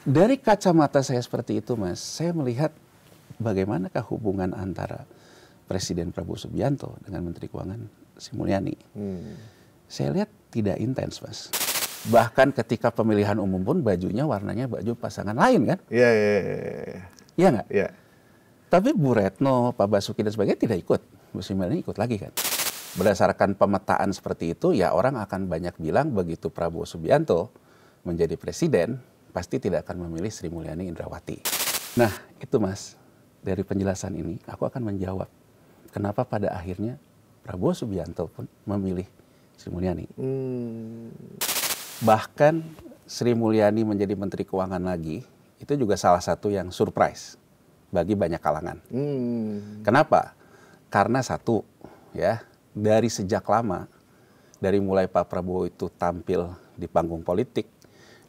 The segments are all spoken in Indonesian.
Dari kacamata saya seperti itu, Mas, saya melihat bagaimanakah hubungan antara Presiden Prabowo Subianto dengan Menteri Keuangan Sri Mulyani. Saya lihat tidak intens, Mas. Bahkan ketika pemilihan umum pun bajunya warnanya baju pasangan lain kan? Iya. Iya nggak? Iya. Tapi Bu Retno, Pak Basuki dan sebagainya tidak ikut. Bu Sri Mulyani ikut lagi kan? Berdasarkan pemetaan seperti itu, ya orang akan banyak bilang begitu Prabowo Subianto menjadi presiden, pasti tidak akan memilih Sri Mulyani Indrawati. Nah, itu Mas, dari penjelasan ini aku akan menjawab kenapa pada akhirnya Prabowo Subianto pun memilih Sri Mulyani. Bahkan Sri Mulyani menjadi Menteri Keuangan lagi, itu juga salah satu yang surprise bagi banyak kalangan. Kenapa? Karena satu, ya, dari sejak lama, dari mulai Pak Prabowo itu tampil di panggung politik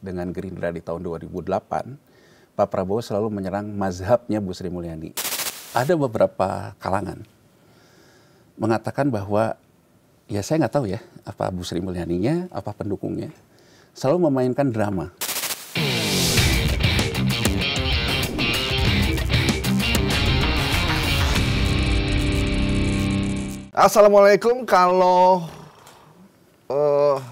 dengan Gerindra di tahun 2008, Pak Prabowo selalu menyerang mazhabnya Bu Sri Mulyani. Ada beberapa kalangan mengatakan bahwa, ya saya nggak tahu ya, apa Bu Sri Mulyaninya, apa pendukungnya, selalu memainkan drama. Assalamualaikum. Kalau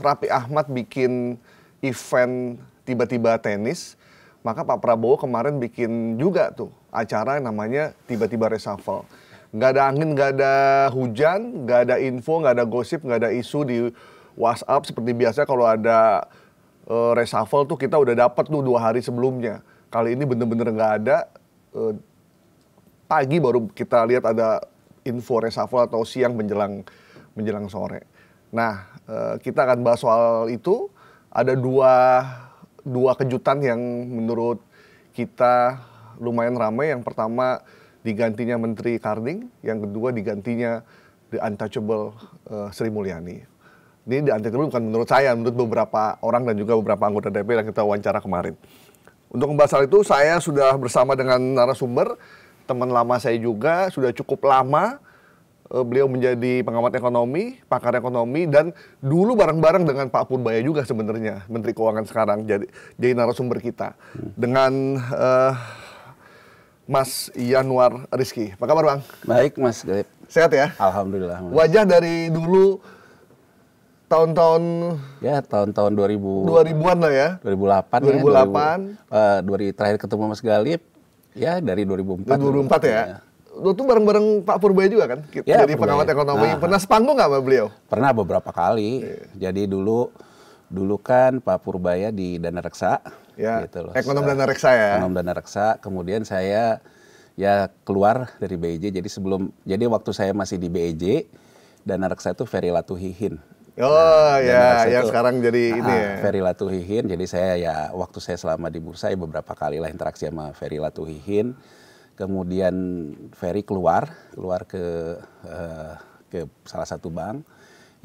Raffi Ahmad bikin event tiba-tiba tenis, maka Pak Prabowo kemarin bikin juga tuh acara yang namanya tiba-tiba reshuffle. Nggak ada angin, nggak ada hujan, nggak ada info, nggak ada gosip, nggak ada isu di WhatsApp. Seperti biasa kalau ada reshuffle tuh kita udah dapat tuh 2 hari sebelumnya. Kali ini bener-bener nggak ada. Pagi baru kita lihat ada info reshuffle atau siang menjelang sore. Nah, kita akan bahas soal itu. Ada dua kejutan yang menurut kita lumayan ramai. Yang pertama digantinya Menteri Karding, yang kedua digantinya The Untouchable Sri Mulyani. Ini The Untouchable bukan menurut saya, menurut beberapa orang dan juga beberapa anggota DPR yang kita wawancara kemarin. Untuk membahas hal itu, saya sudah bersama dengan narasumber, teman lama saya juga, sudah cukup lama. Beliau menjadi pengamat ekonomi, pakar ekonomi, dan dulu bareng-bareng dengan Pak Purbaya juga sebenarnya, Menteri Keuangan sekarang, jadi narasumber kita. Dengan Mas Yanuar Rizky. Apa kabar, Bang? Baik, Mas Galip. Sehat ya? Alhamdulillah, Mas. Wajah dari dulu tahun-tahun... Ya, tahun-tahun 2000-an lah ya? 2008. 2008. Terakhir ketemu Mas Galip, ya dari 2004. 2004 ya? Lu tuh bareng-bareng Pak Purbaya juga kan? Ya, jadi pengamat ekonomi. Pernah sepanggung nggak sama beliau? Pernah beberapa kali. Jadi dulu kan Pak Purbaya di Dana Reksa. Ya, gitu loh. Ekonom Dana Reksa ya? Ekonom Dana Reksa. Kemudian saya ya keluar dari BEJ. Jadi waktu saya masih di BEJ, Dana Reksa itu Ferry Latuhihin. Oh ya, yang sekarang jadi ini ya. Ferry Latuhihin. Jadi saya ya waktu saya selama di bursa ya beberapa kali lah interaksi sama Ferry Latuhihin. Kemudian Ferry keluar ke salah satu bank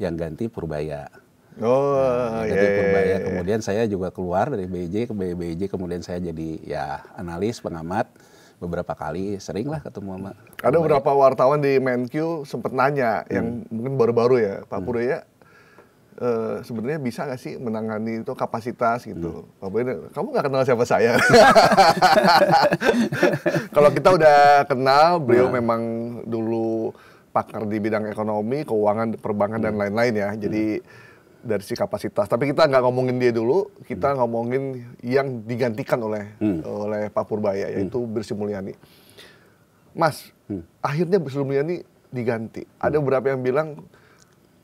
yang ganti Purbaya. Ganti Purbaya. Kemudian saya juga keluar dari BEJ ke BEJ. Kemudian saya jadi ya analis, pengamat. Beberapa kali sering lah ketemu sama Ada Purbaya. beberapa wartawan di Menkyu sempat nanya yang mungkin baru-baru ya, Pak Purbaya sebenarnya bisa nggak sih menangani itu kapasitas gitu. Pak Purbaya, kamu nggak kenal siapa saya. Kalau kita udah kenal, beliau memang dulu pakar di bidang ekonomi, keuangan, perbankan dan lain-lain ya. Jadi dari si kapasitas. Tapi kita nggak ngomongin dia dulu, kita ngomongin yang digantikan oleh Pak Purbaya, yaitu Bu Sri Mulyani. Mas, akhirnya Bu Sri Mulyani diganti. Ada beberapa yang bilang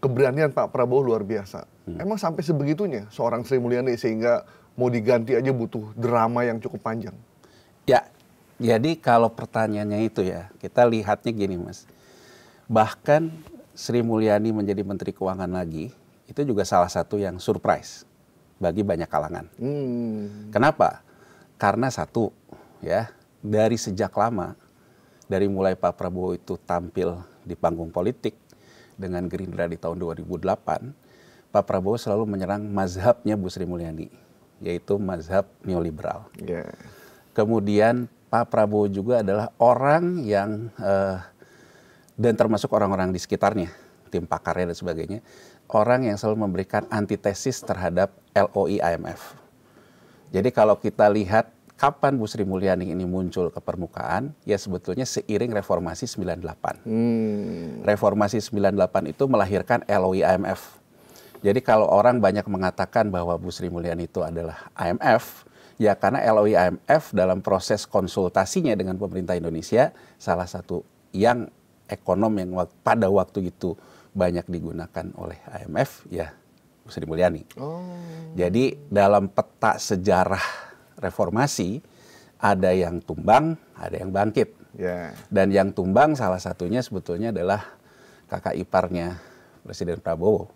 keberanian Pak Prabowo luar biasa. Emang sampai sebegitunya seorang Sri Mulyani sehingga mau diganti aja butuh drama yang cukup panjang? Ya, jadi kalau pertanyaannya itu ya, kita lihatnya gini Mas. Bahkan Sri Mulyani menjadi Menteri Keuangan lagi, itu juga salah satu yang surprise bagi banyak kalangan. Kenapa? Karena satu, ya, dari sejak lama, dari mulai Pak Prabowo itu tampil di panggung politik dengan Gerindra di tahun 2008, Pak Prabowo selalu menyerang mazhabnya Bu Sri Mulyani, yaitu mazhab neoliberal. Kemudian Pak Prabowo juga adalah orang yang, dan termasuk orang-orang di sekitarnya, tim pakarnya dan sebagainya, orang yang selalu memberikan antitesis terhadap LOI IMF. Jadi kalau kita lihat kapan Bu Sri Mulyani ini muncul ke permukaan? Ya sebetulnya seiring reformasi 98. Reformasi 98 itu melahirkan LOI IMF. Jadi kalau orang banyak mengatakan bahwa Bu Sri Mulyani itu adalah IMF, ya karena LOI IMF dalam proses konsultasinya dengan pemerintah Indonesia, salah satu yang ekonom yang pada waktu itu banyak digunakan oleh IMF, ya Bu Sri Mulyani. Jadi dalam peta sejarah reformasi, ada yang tumbang, ada yang bangkit. Dan yang tumbang salah satunya sebetulnya adalah kakak iparnya Presiden Prabowo,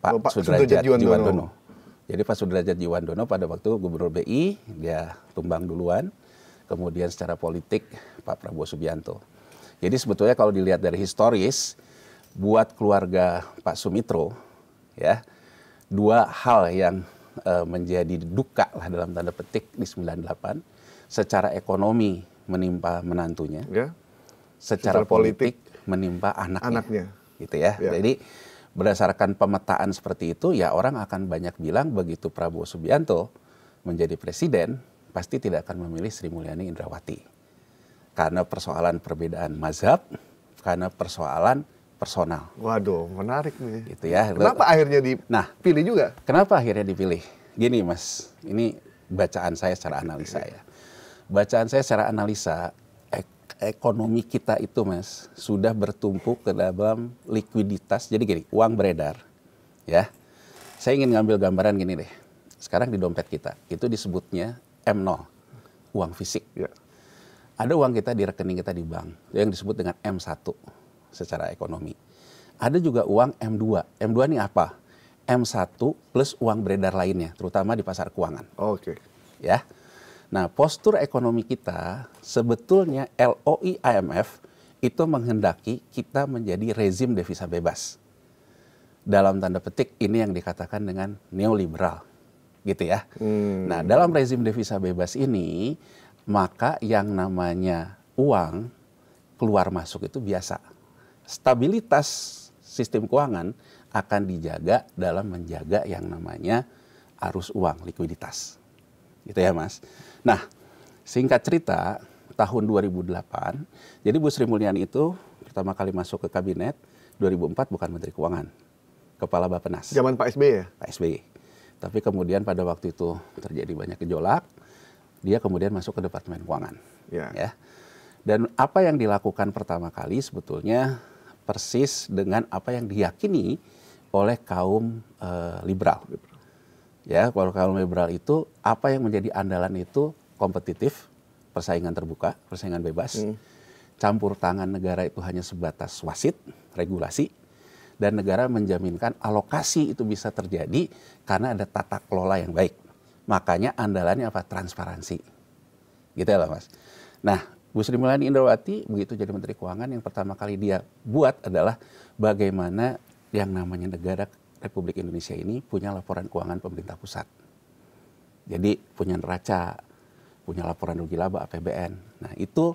Pak Sudrajat Djiwandono. Jadi Pak Sudrajat Djiwandono pada waktu Gubernur BI, dia tumbang duluan. Kemudian secara politik Pak Prabowo Subianto. Jadi sebetulnya kalau dilihat dari historis, buat keluarga Pak Sumitro, ya, dua hal yang menjadi duka lah dalam tanda petik di 98, secara ekonomi menimpa menantunya, secara politik menimpa anaknya. Gitu ya. Jadi berdasarkan pemetaan seperti itu, ya orang akan banyak bilang begitu Prabowo Subianto menjadi presiden, pasti tidak akan memilih Sri Mulyani Indrawati. Karena persoalan perbedaan mazhab, karena persoalan personal. Waduh, menarik nih. Gitu ya. Kenapa akhirnya dipilih juga? Kenapa akhirnya dipilih? Gini Mas, ini bacaan saya secara analisa ya. Bacaan saya secara analisa, ekonomi kita itu Mas, sudah bertumpuk ke dalam likuiditas. Jadi gini, uang beredar. Ya, saya ingin ngambil gambaran gini deh. Sekarang di dompet kita, itu disebutnya M0, uang fisik. Ada uang kita di rekening kita di bank, yang disebut dengan M1 secara ekonomi. Ada juga uang M2. M2 ini apa? M1 plus uang beredar lainnya, terutama di pasar keuangan. Ya. Nah, postur ekonomi kita sebetulnya LOI IMF itu menghendaki kita menjadi rezim devisa bebas. Dalam tanda petik ini yang dikatakan dengan neoliberal. Gitu ya. Nah, dalam rezim devisa bebas ini, maka yang namanya uang keluar masuk itu biasa. Stabilitas sistem keuangan akan dijaga dalam menjaga yang namanya arus uang, likuiditas. Gitu ya Mas. Nah, singkat cerita, tahun 2008, jadi Bu Sri Mulyani itu pertama kali masuk ke kabinet, 2004 bukan Menteri Keuangan, Kepala Bappenas. Zaman Pak SBY ya? Pak SBY. Tapi kemudian pada waktu itu terjadi banyak gejolak, dia kemudian masuk ke Departemen Keuangan. Ya. Dan apa yang dilakukan pertama kali sebetulnya persis dengan apa yang diyakini oleh kaum liberal. Ya, kalau kaum liberal itu apa yang menjadi andalan itu kompetitif, persaingan terbuka, persaingan bebas. Campur tangan negara itu hanya sebatas wasit, regulasi, dan negara menjaminkan alokasi itu bisa terjadi karena ada tata kelola yang baik. Makanya andalannya apa? Transparansi. Gitu ya Mas. Nah, Bu Sri Mulyani Indrawati begitu jadi Menteri Keuangan, yang pertama kali dia buat adalah bagaimana yang namanya negara Republik Indonesia ini punya laporan keuangan pemerintah pusat. Jadi punya neraca, punya laporan rugi laba APBN. Nah, itu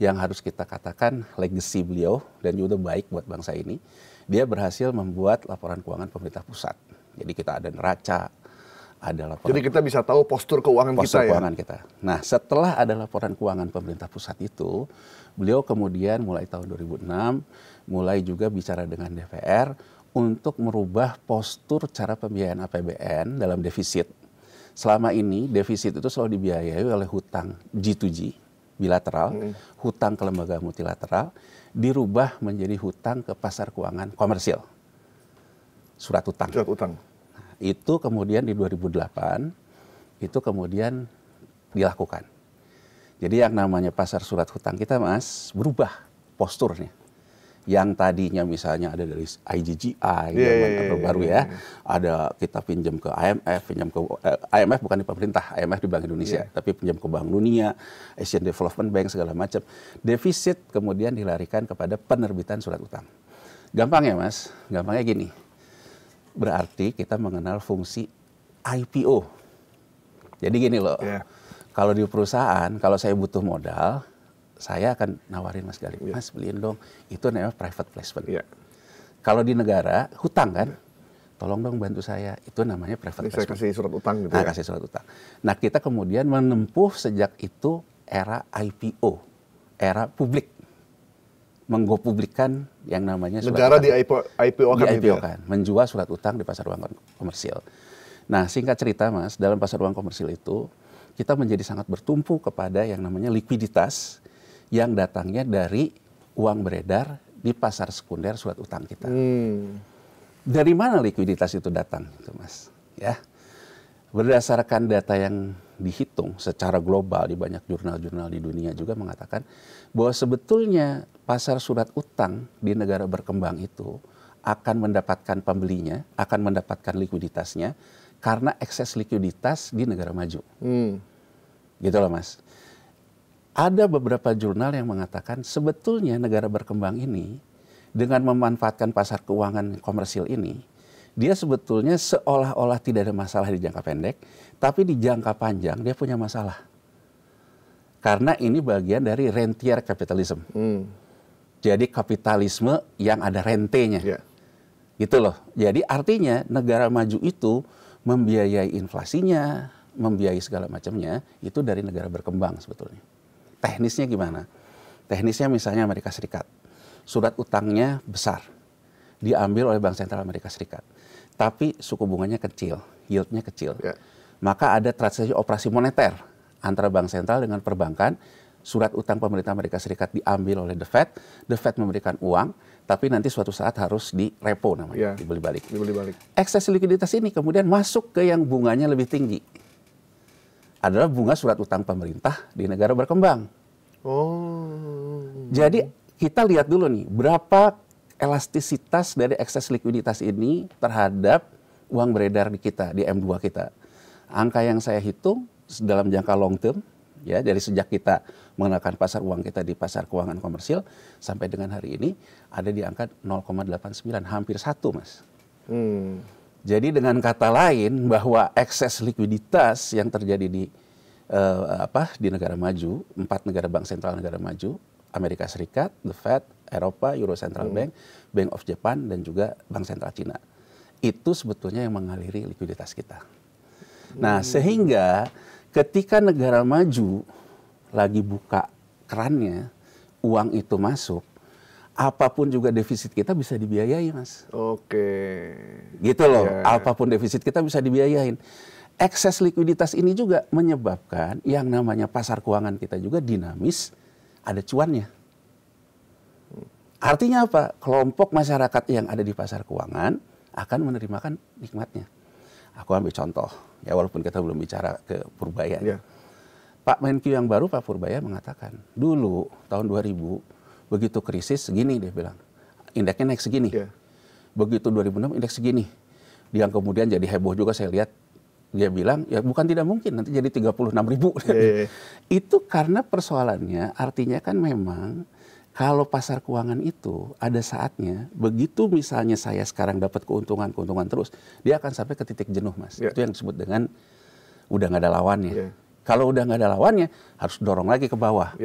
yang harus kita katakan legacy beliau dan juga baik buat bangsa ini. Dia berhasil membuat laporan keuangan pemerintah pusat. Jadi kita ada neraca, ada laporan. Jadi kita bisa tahu postur keuangan kita. Nah, setelah ada laporan keuangan pemerintah pusat itu, beliau kemudian mulai tahun 2006 mulai juga bicara dengan DPR untuk merubah postur cara pembiayaan APBN dalam defisit. Selama ini defisit itu selalu dibiayai oleh hutang G2G bilateral, hutang ke lembaga multilateral, dirubah menjadi hutang ke pasar keuangan komersil. Surat utang. Itu kemudian di 2008 itu kemudian dilakukan. Jadi yang namanya pasar surat hutang kita Mas berubah posturnya. Yang tadinya misalnya ada dari IGGI baru ya, ada kita pinjam ke IMF, IMF bukan di pemerintah, IMF di Bank Indonesia, tapi pinjam ke Bank Dunia, Asian Development Bank segala macam. Defisit kemudian dilarikan kepada penerbitan surat utang. Gampang ya Mas, gampangnya gini. Berarti kita mengenal fungsi IPO. Jadi gini loh, kalau di perusahaan, kalau saya butuh modal, saya akan nawarin Mas Galih, Mas beliin dong, itu namanya private placement. Kalau di negara, hutang kan, tolong dong bantu saya. Itu namanya preferred Saya placement. kasih surat utang gitu ya. Kasih surat utang. Nah, kita kemudian menempuh sejak itu era IPO, era publik. Menggo-publikkan yang namanya surat Negara utang. IPO-kan gitu ya? Kan, menjual surat utang di pasar uang komersil. Nah, singkat cerita Mas, dalam pasar uang komersil itu, kita menjadi sangat bertumpu kepada yang namanya likuiditas yang datangnya dari uang beredar di pasar sekunder surat utang kita. Dari mana likuiditas itu datang, gitu Mas? Ya, berdasarkan data yang dihitung secara global di banyak jurnal-jurnal di dunia juga mengatakan bahwa sebetulnya pasar surat utang di negara berkembang itu akan mendapatkan pembelinya, akan mendapatkan likuiditasnya karena ekses likuiditas di negara maju. Gitu loh Mas. Ada beberapa jurnal yang mengatakan sebetulnya negara berkembang ini dengan memanfaatkan pasar keuangan komersil ini, dia sebetulnya seolah-olah tidak ada masalah di jangka pendek, tapi di jangka panjang dia punya masalah. Karena ini bagian dari rentier capitalism. Jadi kapitalisme yang ada rentenya. Yeah. Gitu loh. Jadi artinya negara maju itu membiayai inflasinya, membiayai segala macamnya, itu dari negara berkembang sebetulnya. Teknisnya gimana? Teknisnya misalnya Amerika Serikat. Surat utangnya besar. Diambil oleh Bank Sentral Amerika Serikat. Tapi suku bunganya kecil, yieldnya kecil. Yeah. Maka ada transaksi operasi moneter antara bank sentral dengan perbankan. Surat utang pemerintah Amerika Serikat diambil oleh The Fed memberikan uang, tapi nanti suatu saat harus di repo namanya, dibeli balik. Ekses likuiditas ini kemudian masuk ke yang bunganya lebih tinggi. Adalah bunga surat utang pemerintah di negara berkembang. Jadi kita lihat dulu nih, berapa elastisitas dari ekses likuiditas ini terhadap uang beredar di kita, di M2 kita. Angka yang saya hitung dalam jangka long term, ya dari sejak kita mengenalkan pasar uang kita di pasar keuangan komersil sampai dengan hari ini ada di angka 0,89, hampir 1 Mas. Jadi dengan kata lain bahwa ekses likuiditas yang terjadi di negara maju, 4 negara bank sentral negara maju, Amerika Serikat, The Fed, Eropa, Euro Central Bank, Bank of Japan, dan juga Bank Sentral Cina. Itu sebetulnya yang mengaliri likuiditas kita. Nah, sehingga ketika negara maju lagi buka kerannya, uang itu masuk, apapun juga defisit kita bisa dibiayai, Mas. Gitu loh, apapun defisit kita bisa dibiayain. Ekses likuiditas ini juga menyebabkan yang namanya pasar keuangan kita juga dinamis, ada cuannya. Artinya apa? Kelompok masyarakat yang ada di pasar keuangan akan menerimakan nikmatnya. Aku ambil contoh, ya walaupun kita belum bicara ke Purbaya. Pak Menkyu yang baru, Pak Purbaya mengatakan, dulu tahun 2000, begitu krisis segini dia bilang, indeksnya naik segini. Begitu 2006 indeks segini. Yang kemudian jadi heboh juga saya lihat, dia bilang, ya bukan tidak mungkin, nanti jadi 36.000. Itu karena persoalannya, artinya kan memang, kalau pasar keuangan itu ada saatnya, begitu misalnya saya sekarang dapat keuntungan terus, dia akan sampai ke titik jenuh, Mas. Itu yang disebut dengan udah nggak ada lawannya. Kalau udah nggak ada lawannya, harus dorong lagi ke bawah.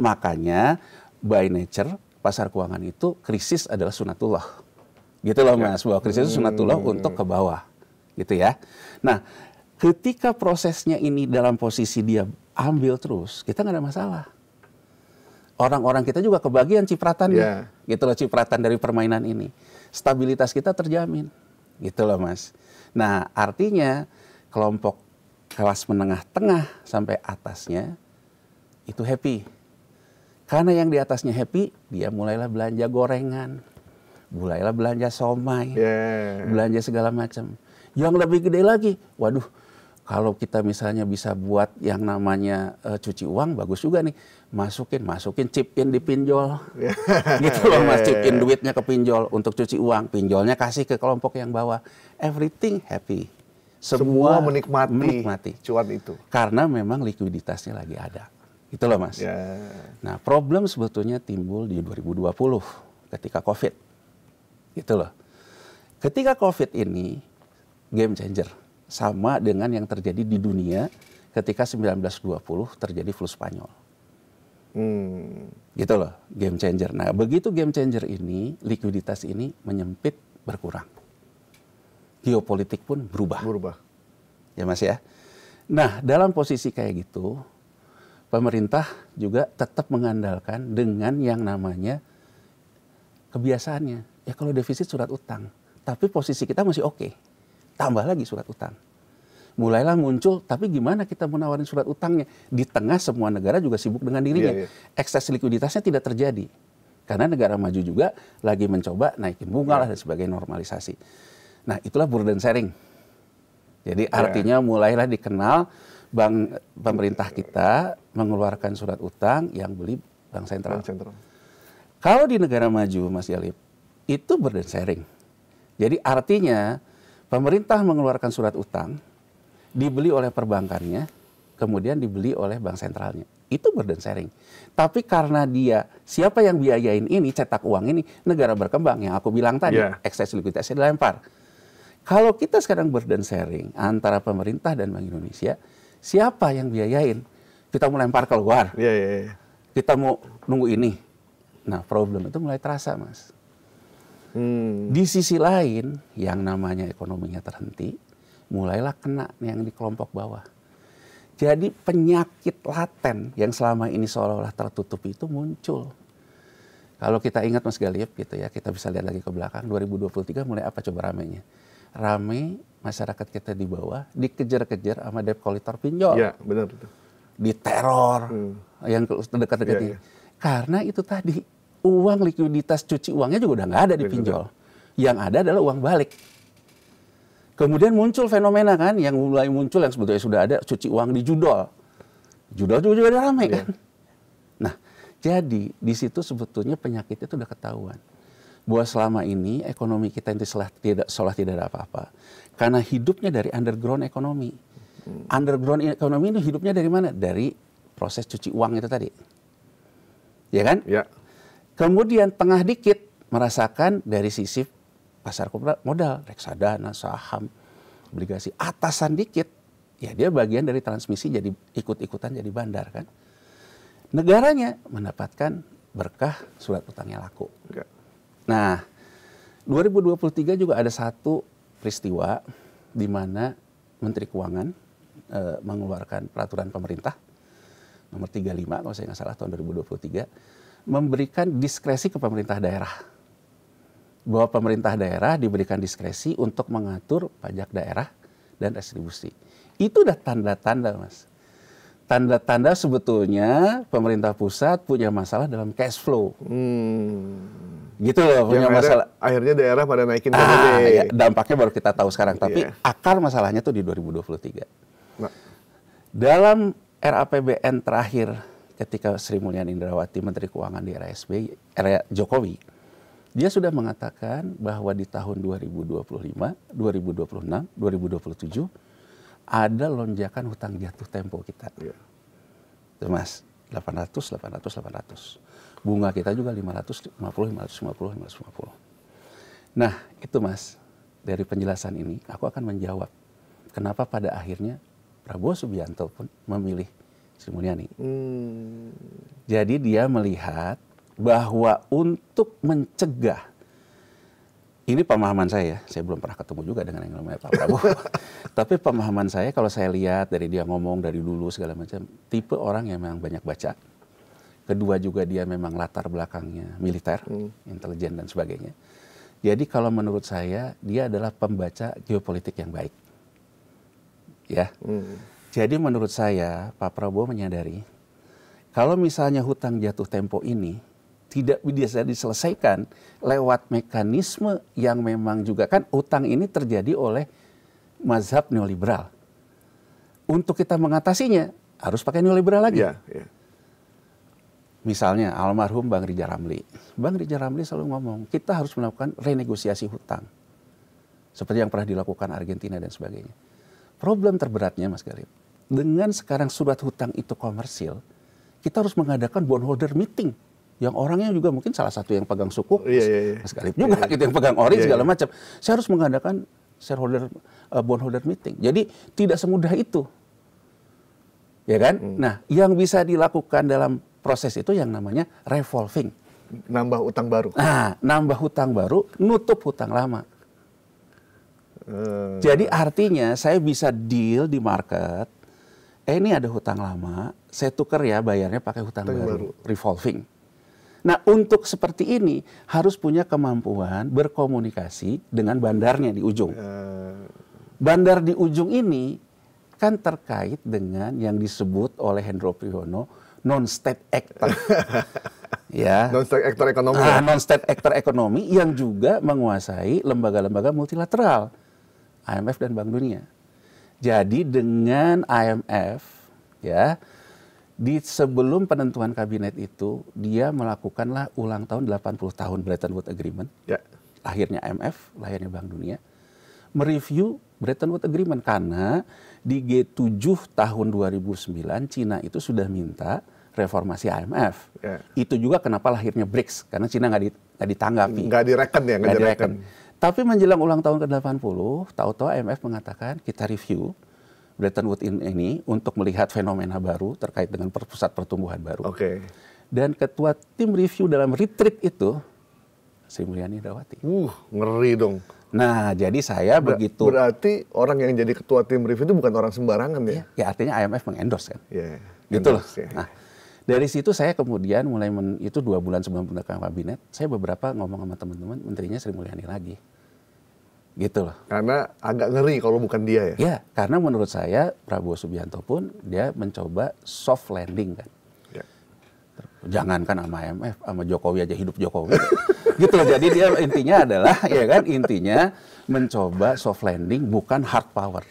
Makanya, by nature, pasar keuangan itu krisis adalah sunatullah. Gitu loh Mas, bahwa krisis itu sunatullah untuk ke bawah. Gitu ya. Nah, ketika prosesnya ini dalam posisi dia ambil terus, kita nggak ada masalah. Orang-orang kita juga kebagian cipratannya, gitu loh, cipratan dari permainan ini. Stabilitas kita terjamin, gitu loh Mas. Nah, artinya kelompok kelas menengah tengah sampai atasnya itu happy. Karena yang di atasnya happy, dia mulailah belanja gorengan, mulailah belanja somai, belanja segala macam. Yang lebih gede lagi, waduh, kalau kita misalnya bisa buat yang namanya cuci uang, bagus juga nih. Masukin chip in di pinjol. Gitu loh Mas, chip in duitnya ke pinjol untuk cuci uang. Pinjolnya kasih ke kelompok yang bawah. Everything happy. Semua menikmati cuan itu. Karena memang likuiditasnya lagi ada. Gitu loh Mas. Nah, problem sebetulnya timbul di 2020 ketika COVID. Gitu loh. Ketika COVID ini game changer. Sama dengan yang terjadi di dunia ketika 1920 terjadi flu Spanyol. Gitu loh, game changer. Nah, begitu game changer ini, likuiditas ini menyempit berkurang. geopolitik pun berubah. Ya Mas ya. Nah, dalam posisi kayak gitu, pemerintah juga tetap mengandalkan dengan yang namanya kebiasaannya. Ya kalau defisit surat utang, tapi posisi kita masih oke. Tambah lagi surat utang. Mulailah muncul, tapi gimana kita menawarin surat utangnya? Di tengah semua negara juga sibuk dengan dirinya. Ekses likuiditasnya tidak terjadi. Karena negara maju juga lagi mencoba naikin bunga lah dan sebagai normalisasi. Nah, itulah burden sharing. Jadi artinya mulailah dikenal pemerintah kita mengeluarkan surat utang yang beli bank sentral. Kalau di negara maju, Mas Galip, itu burden sharing. Jadi artinya pemerintah mengeluarkan surat utang, dibeli oleh perbankannya, kemudian dibeli oleh bank sentralnya. Itu burden sharing. Tapi karena dia, siapa yang biayain ini, cetak uang ini, negara berkembang yang aku bilang tadi, ekses likuiditasnya dilempar. Kalau kita sekarang burden sharing antara pemerintah dan Bank Indonesia, siapa yang biayain? Kita mau lempar keluar. Kita mau nunggu ini. Nah, problem itu mulai terasa, Mas. Di sisi lain, yang namanya ekonominya terhenti, mulailah kena yang di kelompok bawah. Jadi penyakit laten yang selama ini seolah-olah tertutup itu muncul. Kalau kita ingat Mas Galip gitu ya, kita bisa lihat lagi ke belakang, 2023 mulai apa coba ramenya? Rame masyarakat kita di bawah dikejar-kejar sama debt collector pinjol. Iya, benar. Diteror yang terdekat-dekat ini. Karena itu tadi, uang likuiditas cuci uangnya juga udah nggak ada di pinjol. Yang ada adalah uang balik. Kemudian muncul fenomena kan, yang mulai muncul yang sebetulnya sudah ada, cuci uang di judol. Judol juga udah ramai kan. Nah, jadi di situ sebetulnya penyakit itu udah ketahuan. Bahwa selama ini ekonomi kita itu seolah tidak ada apa-apa. Karena hidupnya dari underground ekonomi. Underground ekonomi itu hidupnya dari mana? Dari proses cuci uang itu tadi. Ya kan? Ya. Kemudian tengah dikit merasakan dari sisi pasar modal, reksadana, saham, obligasi. Atasan dikit, ya dia bagian dari transmisi jadi ikut-ikutan jadi bandar kan. Negaranya mendapatkan berkah surat utangnya laku. Ya. Nah, 2023 juga ada satu peristiwa di mana Menteri Keuangan mengeluarkan peraturan pemerintah nomor 35 kalau saya nggak salah tahun 2023 memberikan diskresi ke pemerintah daerah. Bahwa pemerintah daerah diberikan diskresi untuk mengatur pajak daerah dan retribusi. Itu udah tanda-tanda, Mas. Tanda-tanda sebetulnya pemerintah pusat punya masalah dalam cash flow. Gitu loh, punya masalah. Akhirnya daerah pada naikin ya, dampaknya baru kita tahu sekarang. Tapi akar masalahnya tuh di 2023. Nah. Dalam RAPBN terakhir ketika Sri Mulyani Indrawati Menteri Keuangan di era SBY, era Jokowi, dia sudah mengatakan bahwa di tahun 2025, 2026, 2027 ada lonjakan hutang jatuh tempo kita. Itu Mas, 800. Bunga kita juga 550. Nah, itu Mas, dari penjelasan ini aku akan menjawab kenapa pada akhirnya Prabowo Subianto pun memilih Sri Mulyani. Jadi dia melihat bahwa untuk mencegah, ini pemahaman saya belum pernah ketemu juga dengan yang namanya Pak Prabowo. Tapi pemahaman saya kalau saya lihat dari dia ngomong dari dulu segala macam, tipe orang yang memang banyak baca. Kedua juga dia memang latar belakangnya militer, intelijen dan sebagainya. Jadi kalau menurut saya dia adalah pembaca geopolitik yang baik. Ya. Jadi menurut saya Pak Prabowo menyadari kalau misalnya hutang jatuh tempo ini tidak bisa diselesaikan lewat mekanisme yang memang juga kan utang ini terjadi oleh mazhab neoliberal. Untuk kita mengatasinya harus pakai neoliberal lagi. Misalnya almarhum Bang Ridza Ramli. Bang Ridza Ramli selalu ngomong kita harus melakukan renegosiasi hutang. Seperti yang pernah dilakukan Argentina dan sebagainya. Problem terberatnya Mas Galip, dengan sekarang surat hutang itu komersil, kita harus mengadakan bondholder meeting. Yang orangnya juga mungkin salah satu yang pegang sukuk, Mas Galip juga gitu, yang pegang ori segala macam. Saya harus mengadakan bondholder meeting. Jadi tidak semudah itu. Ya kan? Nah, yang bisa dilakukan dalam proses itu yang namanya revolving. Nambah utang baru. Nah, nambah hutang baru, nutup hutang lama. Jadi artinya saya bisa deal di market, ini ada hutang lama, saya tuker ya bayarnya pakai hutang baru, revolving. Nah untuk seperti ini harus punya kemampuan berkomunikasi dengan bandarnya di ujung. Bandar di ujung ini kan terkait dengan yang disebut oleh Hendro Priyono non-state actor. Ya. Non-state actor ekonomi. Non-state actor ekonomi yang juga menguasai lembaga-lembaga multilateral, IMF dan Bank Dunia. Jadi dengan IMF, ya, di sebelum penentuan kabinet itu, dia melakukanlah ulang tahun 80 tahun Bretton Woods Agreement. Ya. Akhirnya IMF, lahirnya Bank Dunia, mereview Bretton Woods Agreement karena di G7 tahun 2009 Cina itu sudah minta reformasi IMF. Ya. Itu juga kenapa lahirnya BRICS, karena Cina nggak ditanggapi. Nggak direken ya, nggak direken. Tapi menjelang ulang tahun ke-80, tahu-tahu IMF mengatakan kita review Bretton Woods ini untuk melihat fenomena baru terkait dengan pusat pertumbuhan baru. Oke. Dan ketua tim review dalam retreat itu, Sri Mulyani Indrawati. Ngeri dong. Nah, jadi saya begitu. Berarti orang yang jadi ketua tim review itu bukan orang sembarangan ya? Ya, artinya IMF mengendorse kan. Iya. Gitu loh. Ya. Nah, dari situ saya kemudian mulai itu 2 bulan sebelum penentuan kabinet, saya beberapa ngomong sama teman-teman, menterinya Sri Mulyani lagi. Gitu loh. Karena agak ngeri kalau bukan dia ya? Ya, karena menurut saya Prabowo Subianto pun dia mencoba soft landing kan. Ya. Jangankan sama IMF, sama Jokowi aja hidup Jokowi. Gitu loh. Jadi dia intinya adalah, ya kan, intinya mencoba soft landing bukan hard power.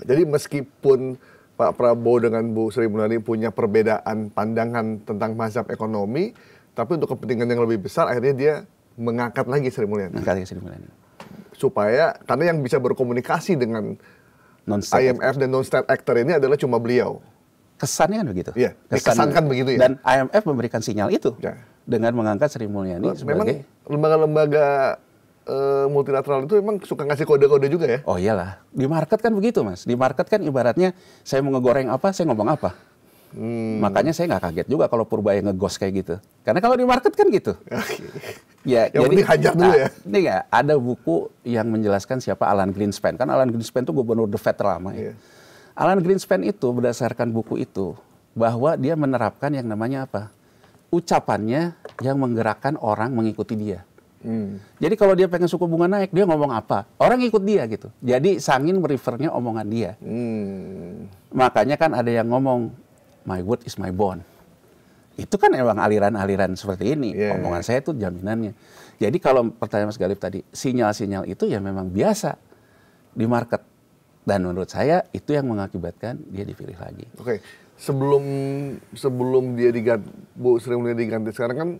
Jadi meskipun Pak Prabowo dengan Bu Sri Mulyani punya perbedaan pandangan tentang mazhab ekonomi, tapi untuk kepentingan yang lebih besar akhirnya dia mengangkat lagi Sri Mulyani. Mengangkat Sri Mulyani. Supaya, karena yang bisa berkomunikasi dengan IMF dan non-state actor ini adalah cuma beliau. Kesannya kan begitu. Iya, dikesankan begitu ya. Dan IMF memberikan sinyal itu ya. Dengan mengangkat Sri Mulyani sebagai... Memang lembaga-lembaga multilateral itu memang suka ngasih kode-kode juga ya? Oh iyalah, di market kan begitu Mas. Di market kan ibaratnya saya mau ngegoreng apa, saya ngomong apa. Makanya saya nggak kaget juga kalau Purbaya ngegos kayak gitu. Karena kalau di market kan gitu. Ya, yang jadi hajar dulu ya. Ini nggak ada buku yang menjelaskan siapa Alan Greenspan. Kan Alan Greenspan itu gubernur The Fed terlama ya. Alan Greenspan itu berdasarkan buku itu bahwa dia menerapkan yang namanya apa? Ucapannya yang menggerakkan orang mengikuti dia. Jadi kalau dia pengen suku bunga naik, dia ngomong apa? Orang ikut dia gitu. Jadi sangin merefernya omongan dia. Makanya kan ada yang ngomong, my word is my bond. Itu kan emang aliran-aliran seperti ini. Omongan saya itu jaminannya. Jadi kalau pertanyaan Mas Galip tadi, sinyal-sinyal itu ya memang biasa di market. Dan menurut saya itu yang mengakibatkan dia dipilih lagi. Oke, sebelum dia diganti, Bu Sri Mulyani diganti sekarang kan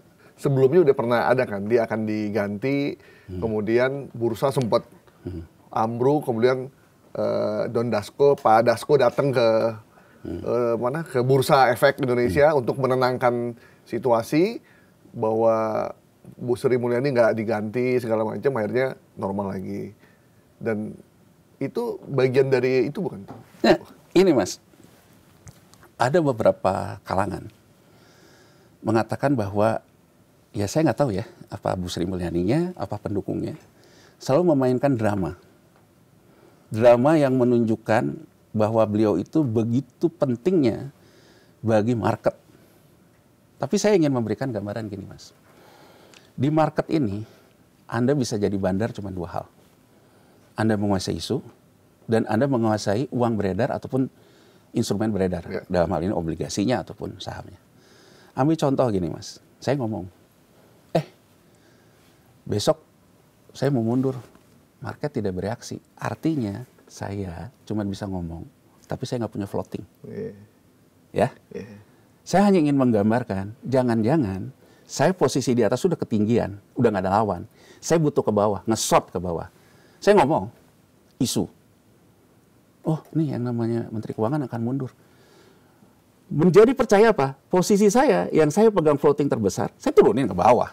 sebelumnya udah pernah ada kan, dia akan diganti, kemudian bursa sempat ambruk, kemudian Don Dasko, Pak Dasko datang ke ke Bursa Efek Indonesia untuk menenangkan situasi bahwa Bu Sri Mulyani nggak diganti segala macam, akhirnya normal lagi. Dan itu bagian dari itu bukan? Nah, ini Mas, ada beberapa kalangan mengatakan bahwa ya saya nggak tahu ya, apa Bu Sri Mulyaninya, apa pendukungnya, selalu memainkan drama. Drama yang menunjukkan bahwa beliau itu begitu pentingnya bagi market. Tapi saya ingin memberikan gambaran gini Mas. Di market ini, Anda bisa jadi bandar cuma 2 hal. Anda menguasai isu, dan Anda menguasai uang beredar ataupun instrumen beredar. Ya. Dalam hal ini obligasinya ataupun sahamnya. Ambil contoh gini Mas, saya ngomong, besok saya mau mundur, market tidak bereaksi. Artinya saya cuma bisa ngomong, tapi saya nggak punya floating. Ya, saya hanya ingin menggambarkan, jangan-jangan saya posisi di atas sudah ketinggian, udah nggak ada lawan. Saya butuh ke bawah, nge-short ke bawah. Saya ngomong, isu. Oh, nih yang namanya Menteri Keuangan akan mundur. Menjadi percaya apa? Posisi saya, yang saya pegang floating terbesar, saya turunin ke bawah.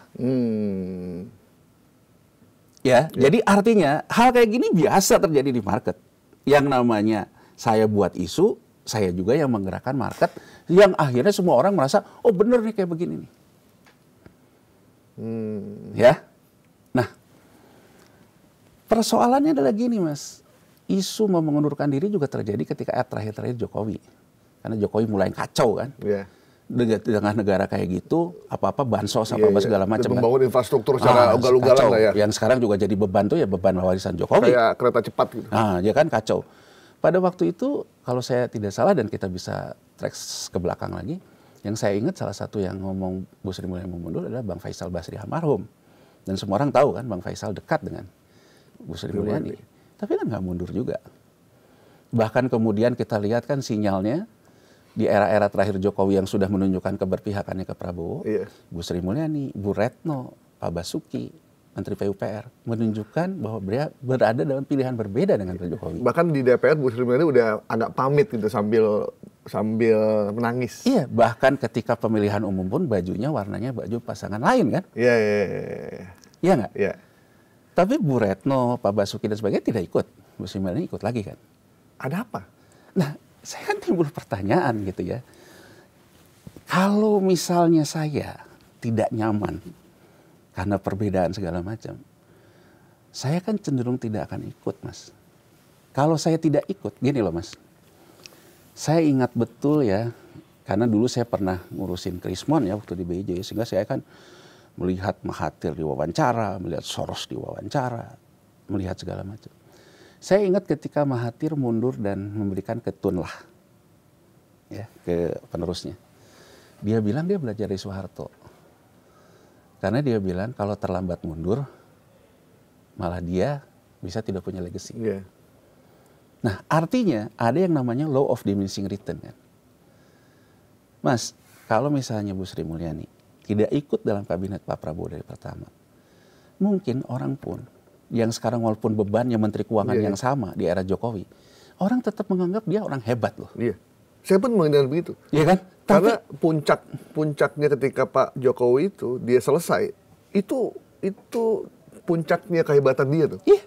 Ya, jadi artinya hal kayak gini biasa terjadi di market. Yang namanya saya buat isu, saya juga yang menggerakkan market, yang akhirnya semua orang merasa, oh bener nih kayak begini nih. Ya, nah Persoalannya adalah gini, Mas. Isu mau mengundurkan diri juga terjadi ketika terakhir-terakhir Jokowi. Karena Jokowi mulai kacau kan. Yeah. Di tengah negara kayak gitu, apa-apa bansos, apa-apa segala macam kan. Membangun infrastruktur secara ugal-ugalan lah ya. Yang sekarang juga jadi beban tuh ya beban warisan Jokowi. Kayak kereta cepat gitu. Nah, ya kan kacau. Pada waktu itu, kalau saya tidak salah dan kita bisa track ke belakang lagi, yang saya ingat salah satu yang ngomong Bu Sri Mulyani mau mundur adalah Bang Faisal Basri almarhum. Dan semua orang tahu kan Bang Faisal dekat dengan Bu Sri Mulyani. Tapi kan nggak mundur juga. Bahkan kemudian kita lihat kan sinyalnya, di era-era terakhir Jokowi yang sudah menunjukkan keberpihakannya ke Prabowo, Bu Sri Mulyani, Bu Retno, Pak Basuki, Menteri PUPR, menunjukkan bahwa beliau berada dalam pilihan berbeda dengan Pak Jokowi. Bahkan di DPR Bu Sri Mulyani udah agak pamit gitu sambil menangis. Iya, bahkan ketika pemilihan umum pun bajunya warnanya baju pasangan lain kan? Iya. Iya nggak? Iya. Tapi Bu Retno, Pak Basuki dan sebagainya tidak ikut. Bu Sri Mulyani ikut lagi kan? Ada apa? Nah, saya kan timbul pertanyaan gitu ya. Kalau misalnya saya tidak nyaman karena perbedaan segala macam, saya kan cenderung tidak akan ikut, Mas. Kalau saya tidak ikut, gini loh Mas. Saya ingat betul ya, karena dulu saya pernah ngurusin Krismon ya waktu di BIJ, sehingga saya kan melihat Mahathir diwawancara, melihat Soros diwawancara, melihat segala macam. Saya ingat ketika Mahathir mundur dan memberikan ketun lah ya, ke penerusnya. Dia bilang dia belajar dari Soeharto. Karena dia bilang kalau terlambat mundur, malah dia bisa tidak punya legacy. Yeah. Nah artinya ada yang namanya law of diminishing return kan. Mas, kalau misalnya Bu Sri Mulyani tidak ikut dalam kabinet Pak Prabowo dari pertama, mungkin orang pun yang sekarang walaupun bebannya Menteri Keuangan yang sama di era Jokowi, orang tetap menganggap dia orang hebat loh. Iya. Saya pun mengenal begitu. Iya kan? Karena puncaknya ketika Pak Jokowi itu dia selesai, itu puncaknya kehebatan dia tuh. Iya.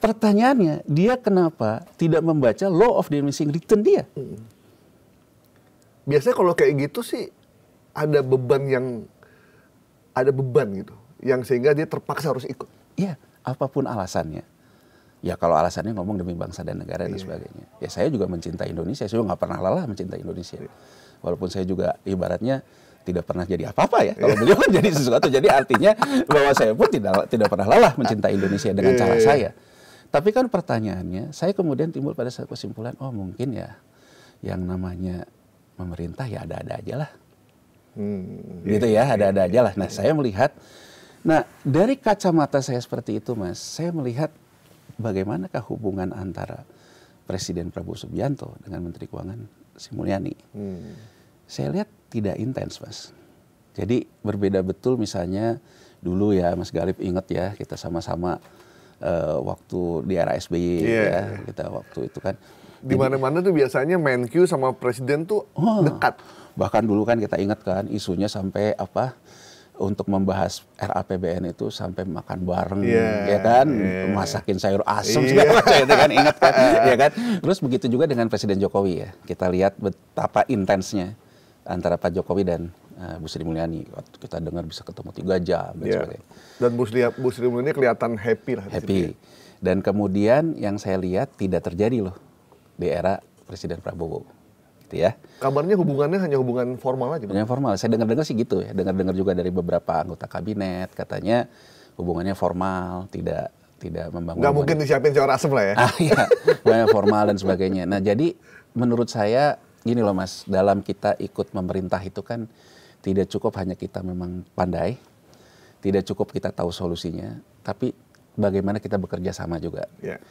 Pertanyaannya, dia kenapa tidak membaca law of diminishing return dia? Biasanya kalau kayak gitu sih ada beban gitu, yang sehingga dia terpaksa harus ikut. Iya. Apapun alasannya. Ya kalau alasannya ngomong demi bangsa dan negara dan sebagainya. Ya saya juga mencintai Indonesia. Saya juga nggak pernah lelah mencintai Indonesia. Walaupun saya juga ibaratnya tidak pernah jadi apa-apa ya. Kalau beliau kan jadi sesuatu. Jadi artinya bahwa saya pun tidak pernah lelah mencintai Indonesia dengan cara saya. Tapi kan pertanyaannya, saya kemudian timbul pada satu kesimpulan, oh mungkin ya yang namanya pemerintah ya ada-ada aja lah. Gitu ya, ada-ada aja lah. Nah saya melihat, nah, dari kacamata saya seperti itu, Mas, saya melihat bagaimanakah hubungan antara Presiden Prabowo Subianto dengan Menteri Keuangan Sri Mulyani. Saya lihat tidak intens, Mas. Jadi berbeda betul misalnya dulu ya, Mas Galip ingat ya, kita sama-sama waktu di era SBY ya, kita waktu itu kan. Di mana-mana tuh biasanya Menkyu sama Presiden tuh dekat. Bahkan dulu kan kita ingat kan isunya sampai apa? Untuk membahas RAPBN itu sampai makan bareng, ya kan, masakin sayur asem segala macam, itu kan ingat kan, ya kan. Terus begitu juga dengan Presiden Jokowi ya, kita lihat betapa intensnya antara Pak Jokowi dan Bu Sri Mulyani. Waktu kita dengar bisa ketemu 3 jam dan sebagainya. Dan Bu Sri Mulyani kelihatan happy lah. Happy. Dan kemudian yang saya lihat tidak terjadi loh di era Presiden Prabowo. Gitu ya. Kabarnya hubungannya hanya hubungan formal aja. Hanya formal. Saya dengar-dengar sih gitu ya. Dengar-dengar juga dari beberapa anggota kabinet katanya hubungannya formal, tidak membangun. Nggak mungkin disiapin sayur asem lah ya. Iya, hubungannya formal dan sebagainya. Nah jadi menurut saya gini loh Mas, dalam kita ikut memerintah itu kan tidak cukup hanya kita memang pandai, tidak cukup kita tahu solusinya, tapi bagaimana kita bekerja sama juga. Yeah.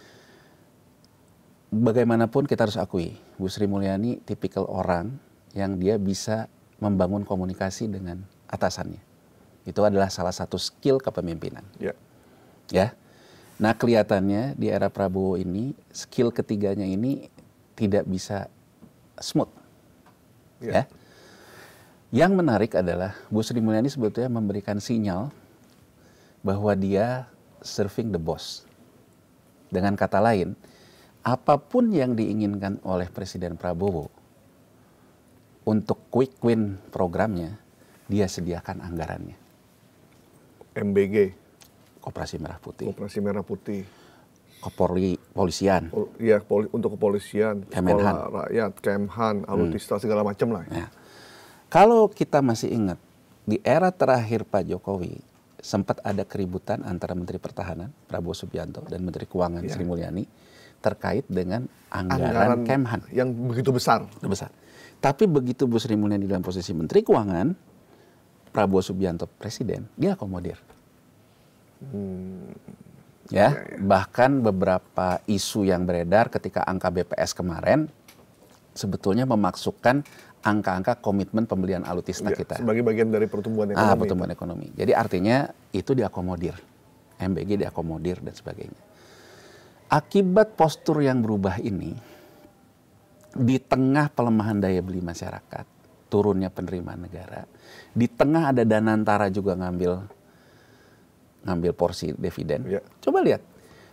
Bagaimanapun kita harus akui, Bu Sri Mulyani tipikal orang yang dia bisa membangun komunikasi dengan atasannya. Itu adalah salah satu skill kepemimpinan. Yeah. Ya. Nah kelihatannya di era Prabowo ini, skill ketiganya ini tidak bisa smooth. Ya. Yang menarik adalah Bu Sri Mulyani sebetulnya memberikan sinyal bahwa dia serving the boss. Dengan kata lain, apapun yang diinginkan oleh Presiden Prabowo untuk quick win programnya, dia sediakan anggarannya. MBG. Koperasi Merah Putih. Koperasi Merah Putih. Kepolisian. Iya, untuk kepolisian, Kemenhan. Sekolah Rakyat, Kemhan, Alutsista, segala macam lah. Ya. Kalau kita masih ingat, di era terakhir Pak Jokowi, sempat ada keributan antara Menteri Pertahanan, Prabowo Subianto, dan Menteri Keuangan, Sri Mulyani, terkait dengan anggaran Kemhan. Yang begitu besar. Tapi begitu Bu Sri Mulyani dalam posisi Menteri Keuangan, Prabowo Subianto Presiden, dia akomodir. Bahkan beberapa isu yang beredar ketika angka BPS kemarin sebetulnya memasukkan angka-angka komitmen pembelian alutsista kita sebagai bagian dari pertumbuhan ekonomi. Pertumbuhan ekonomi. Jadi artinya itu diakomodir, MBG diakomodir dan sebagainya. Akibat postur yang berubah ini, di tengah pelemahan daya beli masyarakat, turunnya penerimaan negara, di tengah ada Danantara juga ngambil porsi dividen. Coba lihat,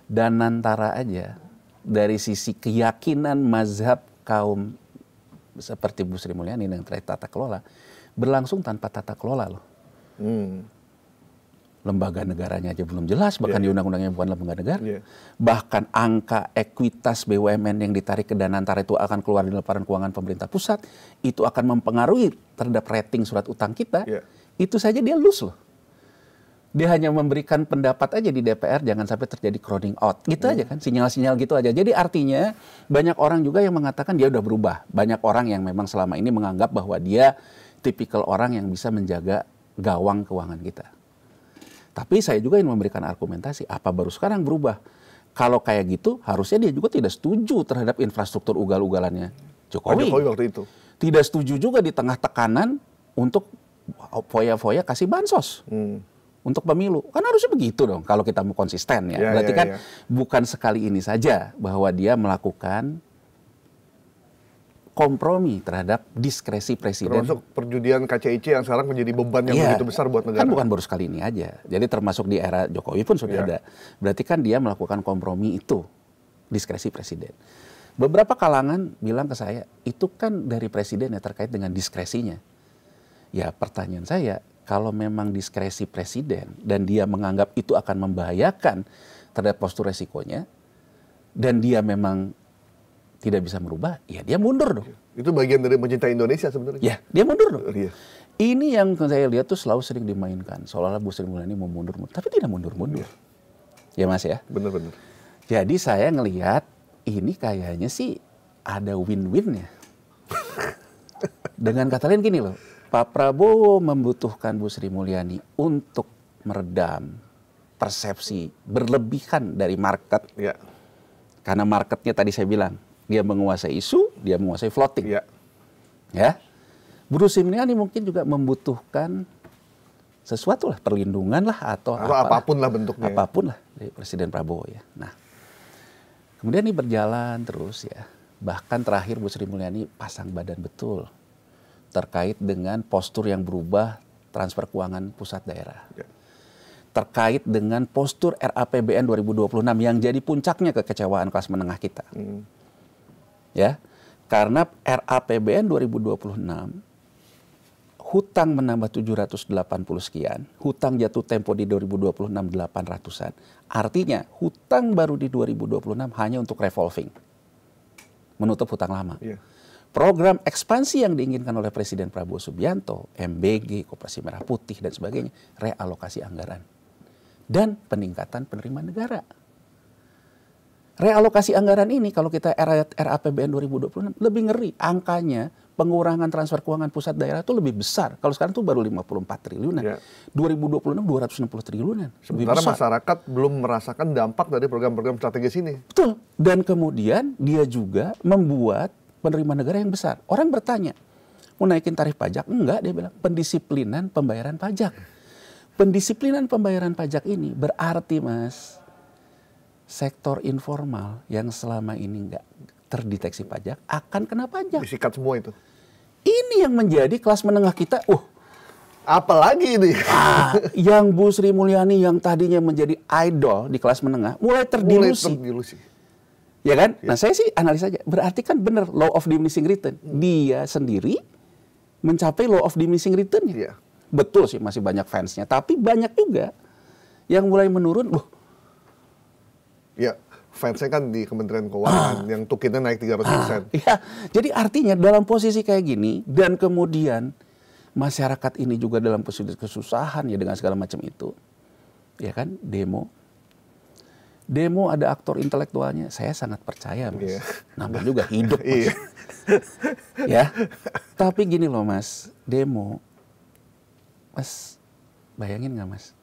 Danantara aja dari sisi keyakinan mazhab kaum seperti Bu Sri Mulyani yang terkait tata kelola, berlangsung tanpa tata kelola loh. Lembaga negaranya aja belum jelas, bahkan di undang-undangnya bukan lembaga negara. Bahkan angka ekuitas BUMN yang ditarik ke Danantara itu akan keluar di laporan keuangan pemerintah pusat, itu akan mempengaruhi terhadap rating surat utang kita. Itu saja dia lose loh. Dia hanya memberikan pendapat aja di DPR, jangan sampai terjadi crowding out. Gitu aja kan, sinyal-sinyal gitu aja. Jadi artinya banyak orang juga yang mengatakan dia udah berubah. Banyak orang yang memang selama ini menganggap bahwa dia tipikal orang yang bisa menjaga gawang keuangan kita. Tapi saya juga ingin memberikan argumentasi, apa baru sekarang berubah? Kalau kayak gitu, harusnya dia juga tidak setuju terhadap infrastruktur ugal-ugalannya Jokowi. Waktu itu. Tidak setuju juga di tengah tekanan untuk foya-foya kasih bansos. Untuk pemilu. Kan harusnya begitu dong kalau kita mau konsisten ya. Berarti kan bukan sekali ini saja bahwa dia melakukan kompromi terhadap diskresi presiden. Termasuk perjudian KCIC yang sekarang menjadi beban yang begitu besar buat negara. Kan bukan baru sekali ini aja. Jadi termasuk di era Jokowi pun sudah ada. Berarti kan dia melakukan kompromi itu. Diskresi presiden. Beberapa kalangan bilang ke saya, itu kan dari presiden ya terkait dengan diskresinya. Ya pertanyaan saya, kalau memang diskresi presiden dan dia menganggap itu akan membahayakan terhadap postur resikonya dan dia memang tidak bisa merubah, ya dia mundur dong. Itu bagian dari mencintai Indonesia sebenarnya. Ya, dia mundur dong. Ini yang saya lihat tuh selalu sering dimainkan, seolah-olah Bu Sri Mulyani mau mundur, tapi tidak mundur-mundur. Ya Mas ya? Benar-benar. Jadi saya ngelihat ini kayaknya sih ada win-winnya. Dengan kata lain gini loh, Pak Prabowo membutuhkan Bu Sri Mulyani untuk meredam persepsi berlebihan dari market. Karena marketnya tadi saya bilang, dia menguasai isu, dia menguasai floating. Ya, Bu Sri Mulyani mungkin juga membutuhkan sesuatu lah, perlindungan lah atau apapun lah bentuknya. Apapun lah dari Presiden Prabowo ya. Nah, kemudian ini berjalan terus ya. Bahkan terakhir Bu Sri Mulyani pasang badan betul terkait dengan postur yang berubah transfer keuangan pusat daerah. Terkait dengan postur RAPBN 2026 yang jadi puncaknya kekecewaan kelas menengah kita. Ya, karena RAPBN 2026 hutang menambah 780 sekian, hutang jatuh tempo di 2026 800-an. Artinya hutang baru di 2026 hanya untuk revolving. Menutup hutang lama. Program ekspansi yang diinginkan oleh Presiden Prabowo Subianto, MBG, Koperasi Merah Putih dan sebagainya, realokasi anggaran dan peningkatan penerimaan negara. Realokasi anggaran ini kalau kita RAPBN 2026 lebih ngeri, angkanya pengurangan transfer keuangan pusat daerah itu lebih besar. Kalau sekarang itu baru 54 triliunan. 2026 260 triliunan. Sementara masyarakat belum merasakan dampak dari program-program strategis ini. Betul. Dan kemudian dia juga membuat penerimaan negara yang besar. Orang bertanya, mau naikin tarif pajak? Enggak, dia bilang. Pendisiplinan pembayaran pajak. Pendisiplinan pembayaran pajak ini berarti, Mas, sektor informal yang selama ini enggak terdeteksi pajak akan kena pajak. Disikat semua itu. Ini yang menjadi kelas menengah kita, apalagi ini. Yang Bu Sri Mulyani yang tadinya menjadi idol di kelas menengah, mulai terdilusi. Ya kan? Nah saya sih analisa aja. Berarti kan benar law of diminishing return. Dia sendiri mencapai law of diminishing return. Betul sih masih banyak fansnya. Tapi banyak juga Yang mulai menurun, loh. Ya, fansnya kan di Kementerian Keuangan yang tukinnya naik 300%. Ya, jadi artinya dalam posisi kayak gini dan kemudian masyarakat ini juga dalam posisi kesusahan ya dengan segala macam itu, ya kan, demo ada aktor intelektualnya, saya sangat percaya Mas. Namanya juga hidup Mas. Ya, tapi gini loh Mas, demo, Mas bayangin nggak Mas,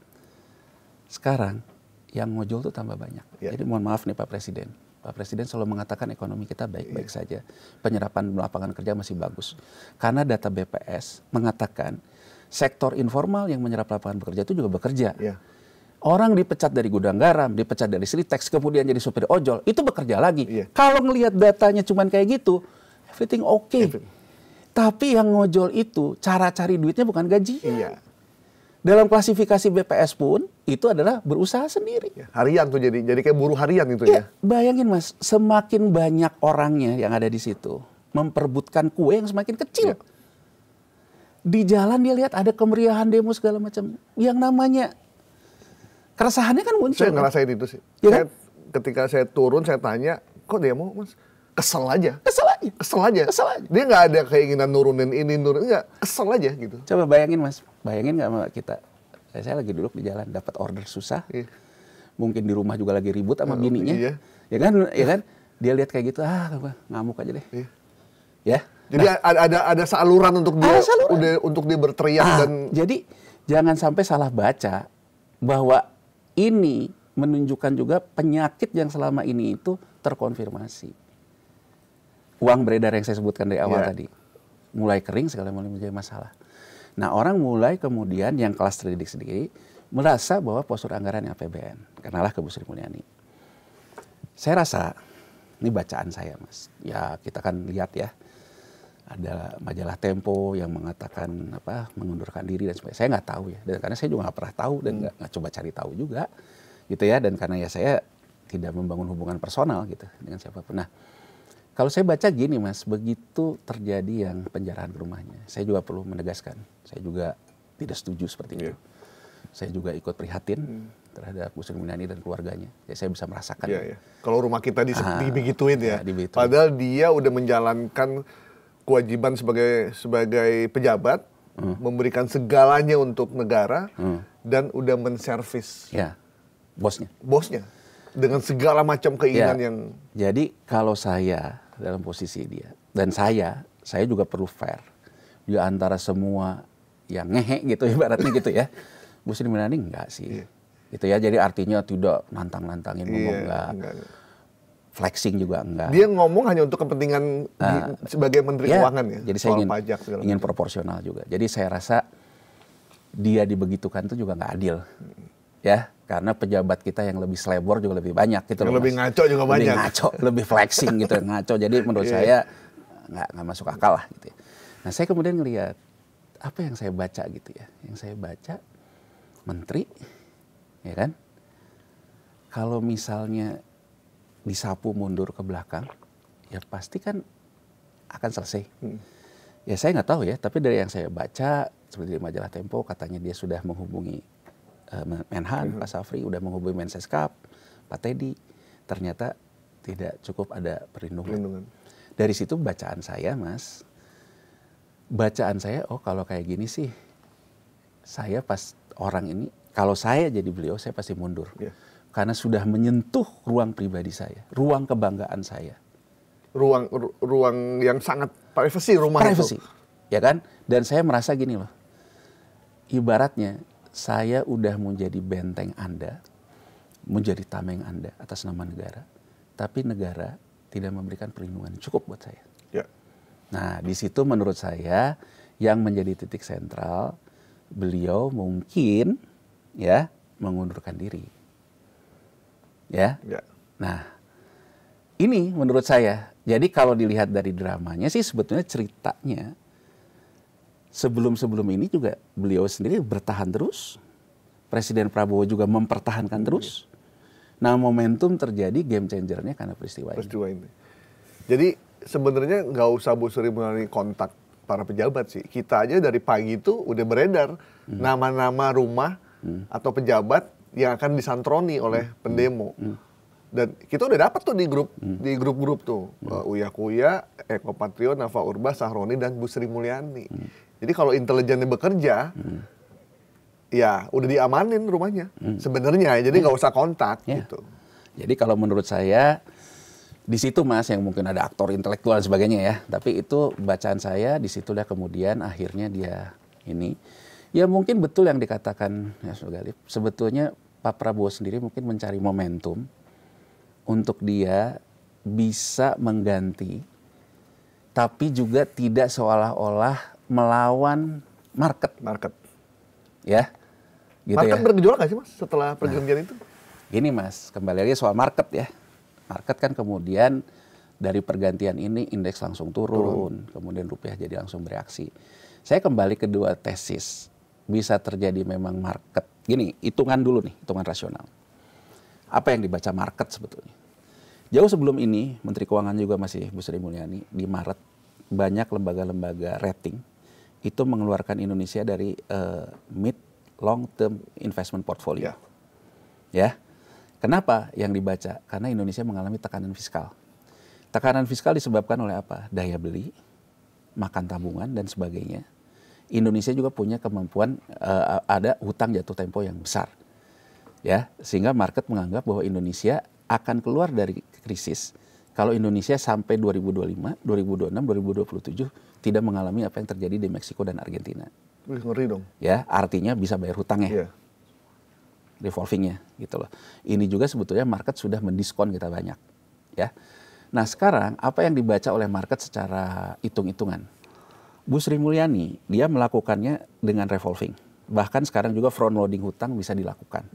sekarang yang ngojol tuh tambah banyak. Jadi mohon maaf nih Pak Presiden. Pak Presiden selalu mengatakan ekonomi kita baik-baik saja. Penyerapan lapangan kerja masih bagus. Karena data BPS mengatakan sektor informal yang menyerap lapangan pekerja itu juga bekerja. Orang dipecat dari gudang garam, dipecat dari Sritex, kemudian jadi supir ojol, itu bekerja lagi. Kalau ngelihat datanya cuman kayak gitu, everything okay. Tapi yang ngojol itu, cara cari duitnya bukan gajinya. Dalam klasifikasi BPS pun itu adalah berusaha sendiri. Harian tuh jadi kayak buruh harian itu ya. Bayangin Mas, semakin banyak orangnya yang ada di situ memperebutkan kue yang semakin kecil. Di jalan dia lihat ada kemeriahan demo segala macam. Yang namanya keresahannya kan muncul. Saya ngerasain itu sih. Ya, ketika saya turun saya tanya, kok demo Mas? Kesel aja. Kesel aja. Dia nggak ada keinginan nurunin ini, enggak. Kesel aja gitu. Coba bayangin Mas, bayangin nggak sama kita? Saya lagi duduk di jalan, dapat order susah. Mungkin di rumah juga lagi ribut sama bininya. Ya kan? Dia lihat kayak gitu, ngamuk aja deh. Ya. Jadi ada saluran untuk dia untuk dia berteriak dan jadi jangan sampai salah baca bahwa ini menunjukkan juga penyakit yang selama ini itu terkonfirmasi. Uang beredar yang saya sebutkan dari awal tadi. Mulai kering segala mulai menjadi masalah. Nah, orang mulai kemudian yang kelas terdidik sendiri merasa bahwa postur anggaran yang APBN. Kenalah ke Bu Sri Mulyani. Saya rasa, ini bacaan saya Mas. Ya kita kan lihat ya, ada majalah Tempo yang mengatakan mengundurkan diri dan sebagainya. Saya nggak tahu ya, dan karena saya juga nggak pernah tahu dan nggak coba cari tahu juga, gitu ya. Dan karena ya saya tidak membangun hubungan personal gitu dengan siapapun. Nah, kalau saya baca gini Mas, begitu terjadi yang penjarahan ke rumahnya, saya juga perlu menegaskan, saya juga tidak setuju seperti itu. Saya juga ikut prihatin terhadap Bu Sri Mulyani dan keluarganya. Ya, saya bisa merasakan. Kalau rumah kita dibegituin ya. Padahal dia udah menjalankan kewajiban sebagai pejabat, memberikan segalanya untuk negara dan udah menservis bosnya dengan segala macam keinginan yang. Jadi kalau saya dalam posisi dia dan saya juga perlu fair di antara semua yang ngehe gitu ibaratnya gitu ya. Bu Sri Mulyani enggak sih. Gitu ya. Jadi artinya tidak nantang-nantangin ngomong enggak. Flexing juga enggak. Dia ngomong hanya untuk kepentingan sebagai Menteri Keuangan ya. Jadi saya ingin proporsional juga. Jadi saya rasa dia dibegitukan itu juga nggak adil. Ya, karena pejabat kita yang lebih selebor juga lebih banyak gitu loh. Lebih ngaco juga banyak. Lebih ngaco, lebih flexing gitu, ngaco. Jadi menurut saya nggak masuk akal lah gitu ya. Nah, saya kemudian ngelihat apa yang saya baca gitu ya. Yang saya baca menteri, ya kan? Kalau misalnya disapu mundur ke belakang, ya pasti kan akan selesai. Ya saya nggak tahu ya, tapi dari yang saya baca seperti di majalah Tempo katanya dia sudah menghubungi Menhan, Pak Safri, udah menghubungi Menseskap, Pak Teddy, ternyata tidak cukup ada perlindungan. Dari situ bacaan saya Mas, kalau kayak gini sih, saya pas orang ini, kalau saya jadi beliau, saya pasti mundur. Karena sudah menyentuh ruang pribadi saya, ruang kebanggaan saya. Ruang yang sangat privasi rumah itu. Ya kan? Dan saya merasa gini loh, ibaratnya saya udah menjadi benteng Anda, menjadi tameng Anda atas nama negara, tapi negara tidak memberikan perlindungan cukup buat saya. Nah, di situ menurut saya yang menjadi titik sentral, beliau mungkin ya mengundurkan diri. Nah, ini menurut saya. Jadi kalau dilihat dari dramanya sih sebetulnya ceritanya sebelum ini juga beliau sendiri bertahan terus. Presiden Prabowo juga mempertahankan terus. Nah, momentum terjadi game changernya karena peristiwa ini. Jadi sebenarnya nggak usah Bu Sri Mulyani kontak para pejabat sih. Kita aja dari pagi itu udah beredar nama-nama rumah atau pejabat yang akan disantroni oleh pendemo. Dan kita udah dapat tuh di grup-grup tuh, Uya Kuya, Eko Patrio, Nafa Urba, Sahroni, dan Bu Sri Mulyani. Jadi kalau intelijennya bekerja, ya udah diamanin rumahnya sebenarnya, jadi nggak usah kontak gitu. Jadi kalau menurut saya di situ Mas yang mungkin ada aktor intelektual dan sebagainya ya, tapi itu bacaan saya di situlah kemudian akhirnya dia ini ya mungkin betul yang dikatakan ya Galip, sebetulnya Pak Prabowo sendiri mungkin mencari momentum untuk dia bisa mengganti, tapi juga tidak seolah-olah melawan market. Ya, gitu market ya. bergejolak nggak sih Mas setelah pergantian itu? Gini Mas, kembali lagi soal market ya. Market kan kemudian dari pergantian ini indeks langsung turun, kemudian rupiah jadi langsung bereaksi. Saya kembali ke dua tesis. Bisa terjadi memang market. Gini, hitungan dulu nih, hitungan rasional. Apa yang dibaca market sebetulnya? Jauh sebelum ini, Menteri Keuangan juga masih Bu Sri Mulyani, di Maret, banyak lembaga-lembaga rating itu mengeluarkan Indonesia dari mid long term investment portfolio. Ya. Kenapa yang dibaca? Karena Indonesia mengalami tekanan fiskal. Tekanan fiskal disebabkan oleh apa? Daya beli, makan tabungan, dan sebagainya. Indonesia juga punya kemampuan, ada hutang jatuh tempo yang besar. Ya, sehingga market menganggap bahwa Indonesia akan keluar dari krisis kalau Indonesia sampai 2025, 2026, 2027 tidak mengalami apa yang terjadi di Meksiko dan Argentina. Ngeri dong. Ya, artinya bisa bayar hutangnya. Revolvingnya gitu loh. Ini juga sebetulnya market sudah mendiskon kita banyak. Ya. Nah sekarang apa yang dibaca oleh market secara hitung-hitungan? Bu Sri Mulyani dia melakukannya dengan revolving. Bahkan sekarang juga front loading hutang bisa dilakukan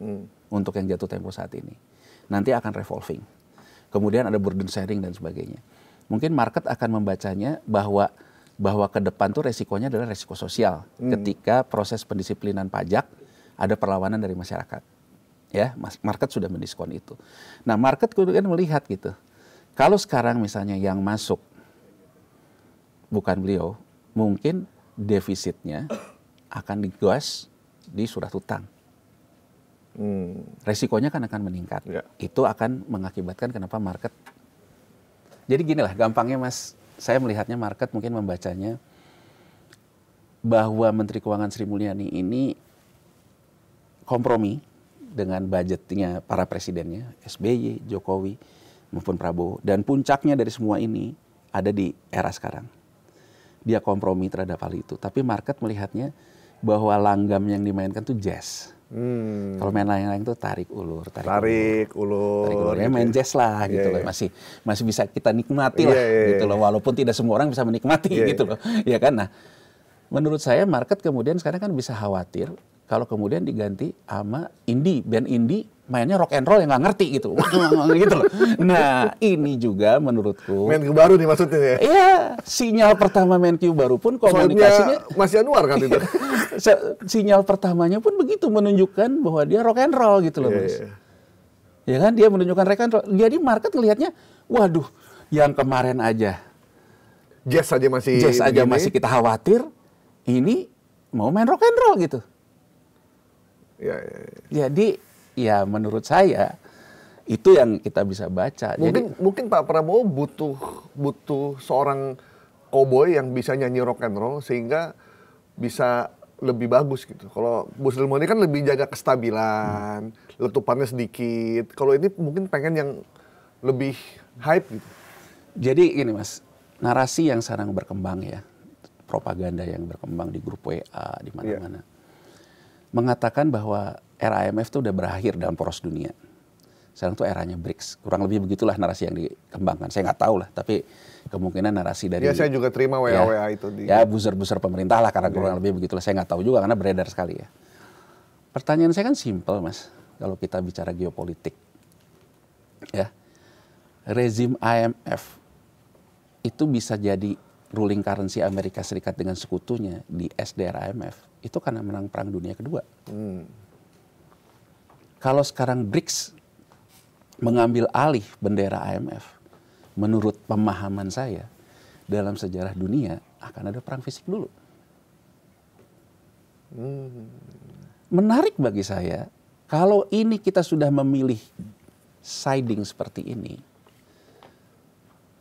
untuk yang jatuh tempo saat ini. Nanti akan revolving. Kemudian ada burden sharing dan sebagainya. Mungkin market akan membacanya bahwa ke depan tuh resikonya adalah resiko sosial. Ketika proses pendisiplinan pajak ada perlawanan dari masyarakat. Ya, market sudah mendiskon itu. Nah, market kemudian melihat gitu. Kalau sekarang misalnya yang masuk bukan beliau, mungkin defisitnya akan digas di surat hutang. Resikonya kan akan meningkat. Itu akan mengakibatkan kenapa market. Jadi gini lah, gampangnya Mas, saya melihatnya market mungkin membacanya bahwa Menteri Keuangan Sri Mulyani ini kompromi dengan budgetnya para presidennya, SBY, Jokowi, maupun Prabowo. Dan puncaknya dari semua ini ada di era sekarang. Dia kompromi terhadap hal itu. Tapi market melihatnya bahwa langgam yang dimainkan tuh jazz. Kalau main layang-layang tuh tarik ulur. Ya main jazz lah gitu loh. Masih bisa kita nikmati lah gitu loh. Walaupun tidak semua orang bisa menikmati gitu loh. Ya kan? Nah, menurut saya market kemudian sekarang kan bisa khawatir kalau kemudian diganti sama indie, band indie mainnya rock and roll yang nggak ngerti gitu. Gitu loh. Nah, ini juga menurutku Menkyu baru nih maksudnya ya. Iya, sinyal pertama Menkyu baru pun komunikasinya Mas Yanuar kan itu. Sinyal pertamanya pun begitu menunjukkan bahwa dia rock and roll gitu loh, Mas. Ya kan, dia menunjukkan rock and roll. Jadi market ngelihatnya, waduh, yang kemarin aja jazz aja masih kita khawatir, ini mau main rock and roll gitu. Jadi ya menurut saya itu yang kita bisa baca. Mungkin Pak Prabowo butuh seorang cowboy yang bisa nyanyi rock and roll sehingga bisa lebih bagus gitu. Kalau Bu Sri Mulyani kan lebih jaga kestabilan, letupannya sedikit. Kalau ini mungkin pengen yang lebih hype gitu. Jadi gini Mas, narasi yang sekarang berkembang ya, propaganda yang berkembang di grup WA di mana-mana, mengatakan bahwa era IMF itu udah berakhir dalam poros dunia. Sekarang tuh eranya BRICS. Kurang lebih begitulah narasi yang dikembangkan. Saya nggak tahu lah, tapi kemungkinan narasi dari... Ya saya juga terima WA itu. Ya buzzer-buzzer pemerintah lah, karena kurang lebih begitulah. Saya nggak tahu juga, karena beredar sekali ya. Pertanyaan saya kan simpel Mas, kalau kita bicara geopolitik. Ya, rezim IMF itu bisa jadi ruling currency Amerika Serikat dengan sekutunya di SDR IMF. Itu karena menang Perang Dunia Kedua. Kalau sekarang BRICS mengambil alih bendera IMF, menurut pemahaman saya, dalam sejarah dunia akan ada perang fisik dulu. Menarik bagi saya, Kalau ini kita sudah memilih siding seperti ini,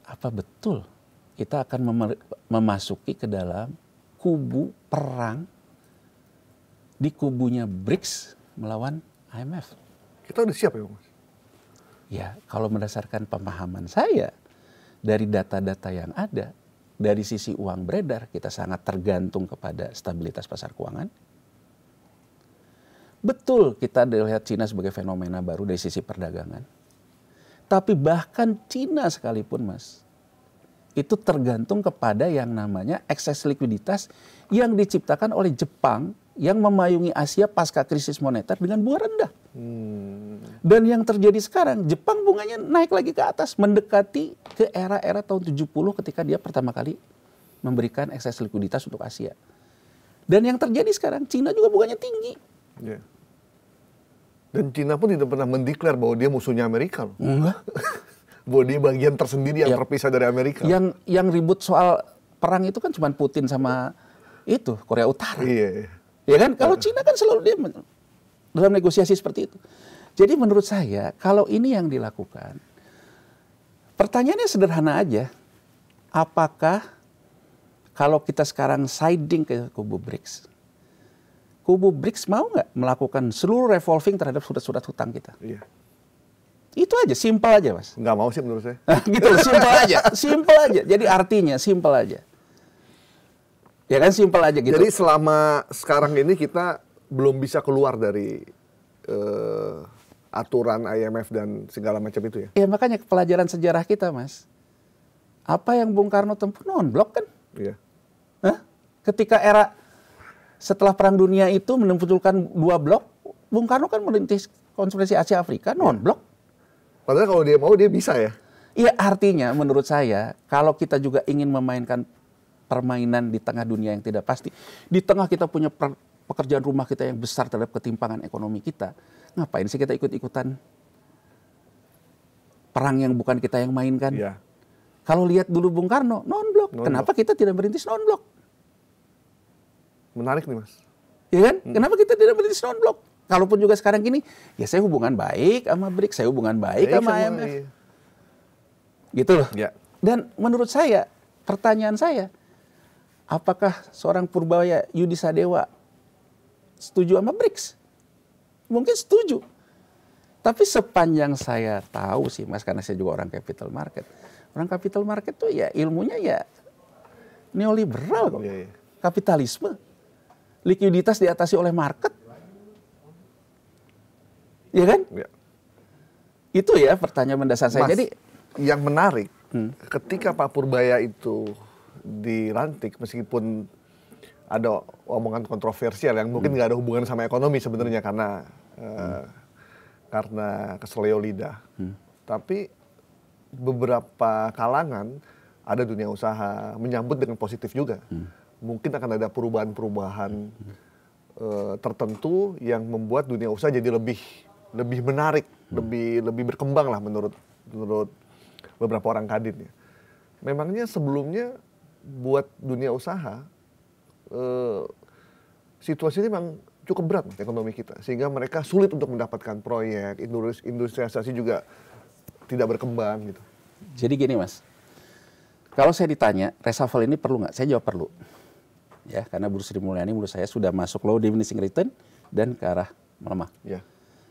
apa betul kita akan memasuki ke dalam kubu perang di kubunya BRICS melawan IMF? Kita udah siap ya, Mas? Ya, kalau berdasarkan pemahaman saya dari data-data yang ada, dari sisi uang beredar kita sangat tergantung kepada stabilitas pasar keuangan. Betul kita lihat Cina sebagai fenomena baru dari sisi perdagangan. Tapi bahkan Cina sekalipun, Mas, itu tergantung kepada yang namanya ekses likuiditas yang diciptakan oleh Jepang yang memayungi Asia pasca krisis moneter dengan bunga rendah. Dan yang terjadi sekarang, Jepang bunganya naik lagi ke atas, mendekati ke era-era tahun 70 ketika dia pertama kali memberikan ekses likuiditas untuk Asia. Dan yang terjadi sekarang, Cina juga bunganya tinggi. Yeah. Dan Cina pun tidak pernah mendeklar bahwa dia musuhnya Amerika loh. Enggak. Bahwa dia bagian tersendiri yang terpisah dari Amerika. Yang ribut soal perang itu kan cuma Putin sama itu Korea Utara. Iya. Ya kan? Kalau Cina kan selalu dia dalam negosiasi seperti itu. Jadi menurut saya kalau ini yang dilakukan, pertanyaannya sederhana aja. Apakah kalau kita sekarang siding ke kubu BRICS, kubu BRICS mau nggak melakukan seluruh revolving terhadap surat-surat hutang kita? Iya. Itu aja, simpel aja, Mas. Nggak mau sih menurut saya. Gitu, simpel aja, simpel aja. Jadi artinya simpel aja. Ya kan, simpel aja gitu. Jadi selama sekarang ini kita belum bisa keluar dari aturan IMF dan segala macam itu ya? Ya makanya pelajaran sejarah kita, Mas. Apa yang Bung Karno tempuh non-blok kan? Iya. Hah? Ketika era setelah Perang Dunia itu memunculkan dua blok, Bung Karno kan merintis Konferensi Asia Afrika non-blok. Padahal kalau dia mau dia bisa ya? Iya, artinya menurut saya kalau kita juga ingin memainkan permainan di tengah dunia yang tidak pasti, di tengah kita punya pekerjaan rumah kita yang besar terhadap ketimpangan ekonomi kita, ngapain sih kita ikut-ikutan perang yang bukan kita yang mainkan? Iya. Kalau lihat dulu Bung Karno, non-blok. Kenapa kita tidak merintis non-blok? Menarik nih, Mas. Ya kan? Kenapa kita tidak merintis non-blok? Kalaupun juga sekarang gini, ya saya hubungan baik sama BRICS, saya hubungan baik sama IMF. Iya. Gitu loh. Ya. Dan menurut saya, pertanyaan saya, apakah seorang Purbaya Yudi Sadewa setuju sama BRICS? Mungkin setuju. Tapi sepanjang saya tahu sih, Mas, karena saya juga orang capital market. Orang capital market tuh ya ilmunya ya neoliberal kok. Iya, iya. Kapitalisme. Likuiditas diatasi oleh market. Iya kan? Ya. Itu ya pertanyaan mendasar saya. Mas, Jadi yang menarik, ketika Pak Purbaya itu dilantik, meskipun ada omongan kontroversial yang mungkin nggak ada hubungan sama ekonomi sebenarnya karena keseleo lidah. Tapi beberapa kalangan, ada dunia usaha, menyambut dengan positif juga. Mungkin akan ada perubahan-perubahan tertentu yang membuat dunia usaha jadi lebih menarik, lebih berkembang lah menurut beberapa orang kadin ya. Memangnya sebelumnya buat dunia usaha situasi ini memang cukup berat ekonomi kita, sehingga mereka sulit untuk mendapatkan proyek, industrialisasi juga tidak berkembang gitu. Jadi gini, Mas, kalau saya ditanya reshuffle ini perlu nggak? Saya jawab perlu. Ya, karena Bu Sri Mulyani menurut saya sudah masuk low diminishing return dan ke arah melemah.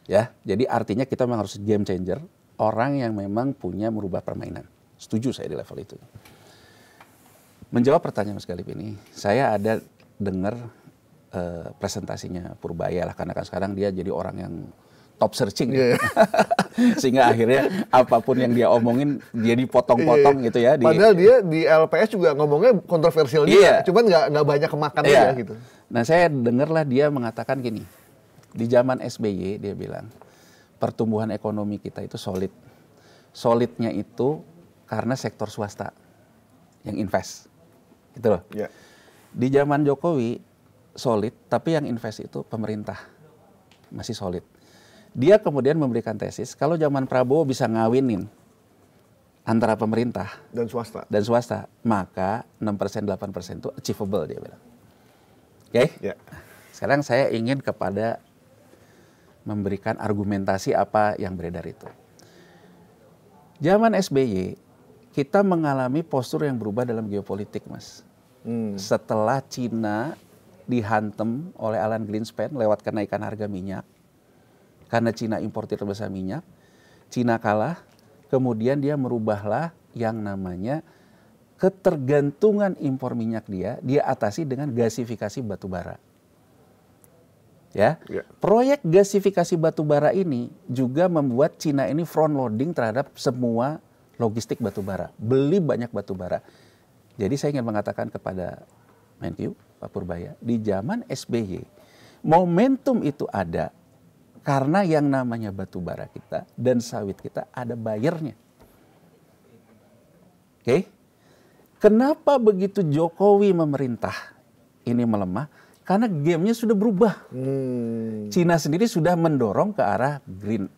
Ya, jadi artinya kita memang harus game changer, orang yang memang punya merubah permainan. Setuju saya di level itu. Menjawab pertanyaan Mas Galip ini, saya ada dengar presentasinya Purbaya lah, karena kan sekarang dia jadi orang yang top searching. Sehingga akhirnya apapun yang dia omongin dia dipotong-potong gitu ya. Padahal dia di LPS juga ngomongnya kontroversial juga, cuman nggak banyak kemakan aja gitu. Nah, saya dengarlah dia mengatakan gini, di zaman SBY dia bilang pertumbuhan ekonomi kita itu solid. Solidnya itu karena sektor swasta yang invest, gitu loh. Di zaman Jokowi solid, tapi yang invest itu pemerintah masih solid. Dia kemudian memberikan tesis, kalau zaman Prabowo bisa ngawinin antara pemerintah dan swasta, maka 6%, 8% itu achievable, dia bilang. Oke? Ya. Sekarang saya ingin kepada memberikan argumentasi apa yang beredar itu. Zaman SBY, kita mengalami postur yang berubah dalam geopolitik, Mas. Setelah Cina dihantam oleh Alan Greenspan lewat kenaikan harga minyak, karena Cina importir terbesar minyak, Cina kalah, kemudian dia merubahlah yang namanya ketergantungan impor minyak dia atasi dengan gasifikasi batu bara. Ya. Proyek gasifikasi batu bara ini juga membuat Cina ini front loading terhadap semua logistik batu bara, beli banyak batu bara. Jadi saya ingin mengatakan kepada Menkyu, Pak Purbaya, di zaman SBY, momentum itu ada karena yang namanya batu bara kita dan sawit kita ada bayarnya. Oke? Kenapa begitu Jokowi memerintah ini melemah? Karena gamenya sudah berubah. Cina sendiri sudah mendorong ke arah green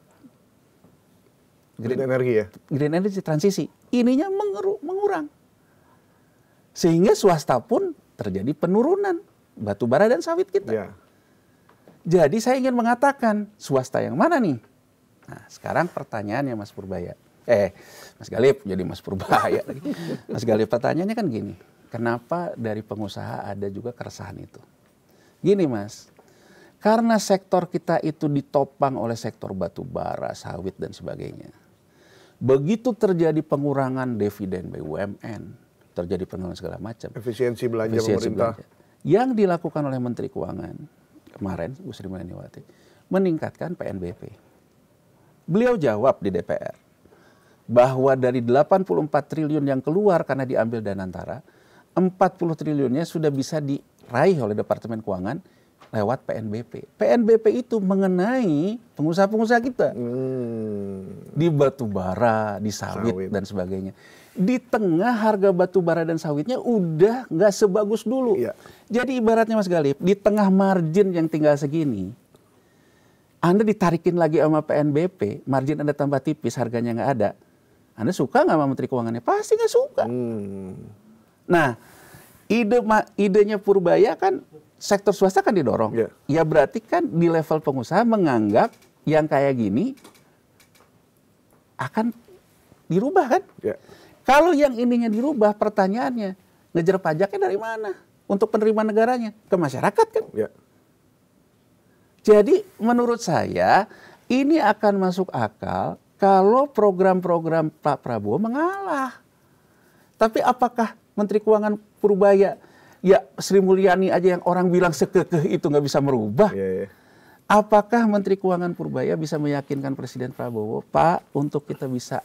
energi ya? Green energy transisi. Ininya mengurang. Sehingga swasta pun terjadi penurunan batu bara dan sawit kita. Ya. Jadi saya ingin mengatakan swasta yang mana nih? Nah, sekarang pertanyaannya Mas Purbaya. Mas Galip jadi Mas Purbaya lagi. Mas Galip, pertanyaannya kan gini. Kenapa dari pengusaha ada juga keresahan itu? Gini Mas, karena sektor kita itu ditopang oleh sektor batu bara, sawit dan sebagainya. Begitu terjadi pengurangan dividen BUMN, terjadi penurunan segala macam. Efisiensi belanja pemerintah. Yang dilakukan oleh Menteri Keuangan kemarin, Bu Sri Mulyaniwati, meningkatkan PNBP. Beliau jawab di DPR bahwa dari 84 triliun yang keluar karena diambil dana antara, 40 triliunnya sudah bisa diraih oleh Departemen Keuangan lewat PNBP. PNBP itu mengenai pengusaha-pengusaha kita. Di batu bara, di sawit dan sebagainya. Di tengah harga batu bara dan sawitnya udah nggak sebagus dulu. Iya. Jadi ibaratnya Mas Galip, di tengah margin yang tinggal segini, Anda ditarikin lagi sama PNBP, margin Anda tambah tipis, harganya nggak ada. Anda suka nggak sama Menteri Keuangannya? Pasti nggak suka. Nah, idenya Purbaya kan sektor swasta kan didorong. Yeah. Ya berarti kan di level pengusaha menganggap yang kayak gini akan dirubah kan? Yeah. Kalau yang ininya dirubah, pertanyaannya ngejar pajaknya dari mana? Untuk penerimaan negaranya? Ke masyarakat kan? Yeah. Jadi menurut saya ini akan masuk akal kalau program-program Pak Prabowo mengalah. Tapi apakah Menteri Keuangan Purbaya, ya Sri Mulyani aja yang orang bilang sekekeh itu nggak bisa merubah. Yeah. Apakah Menteri Keuangan Purbaya bisa meyakinkan Presiden Prabowo, Pak, untuk kita bisa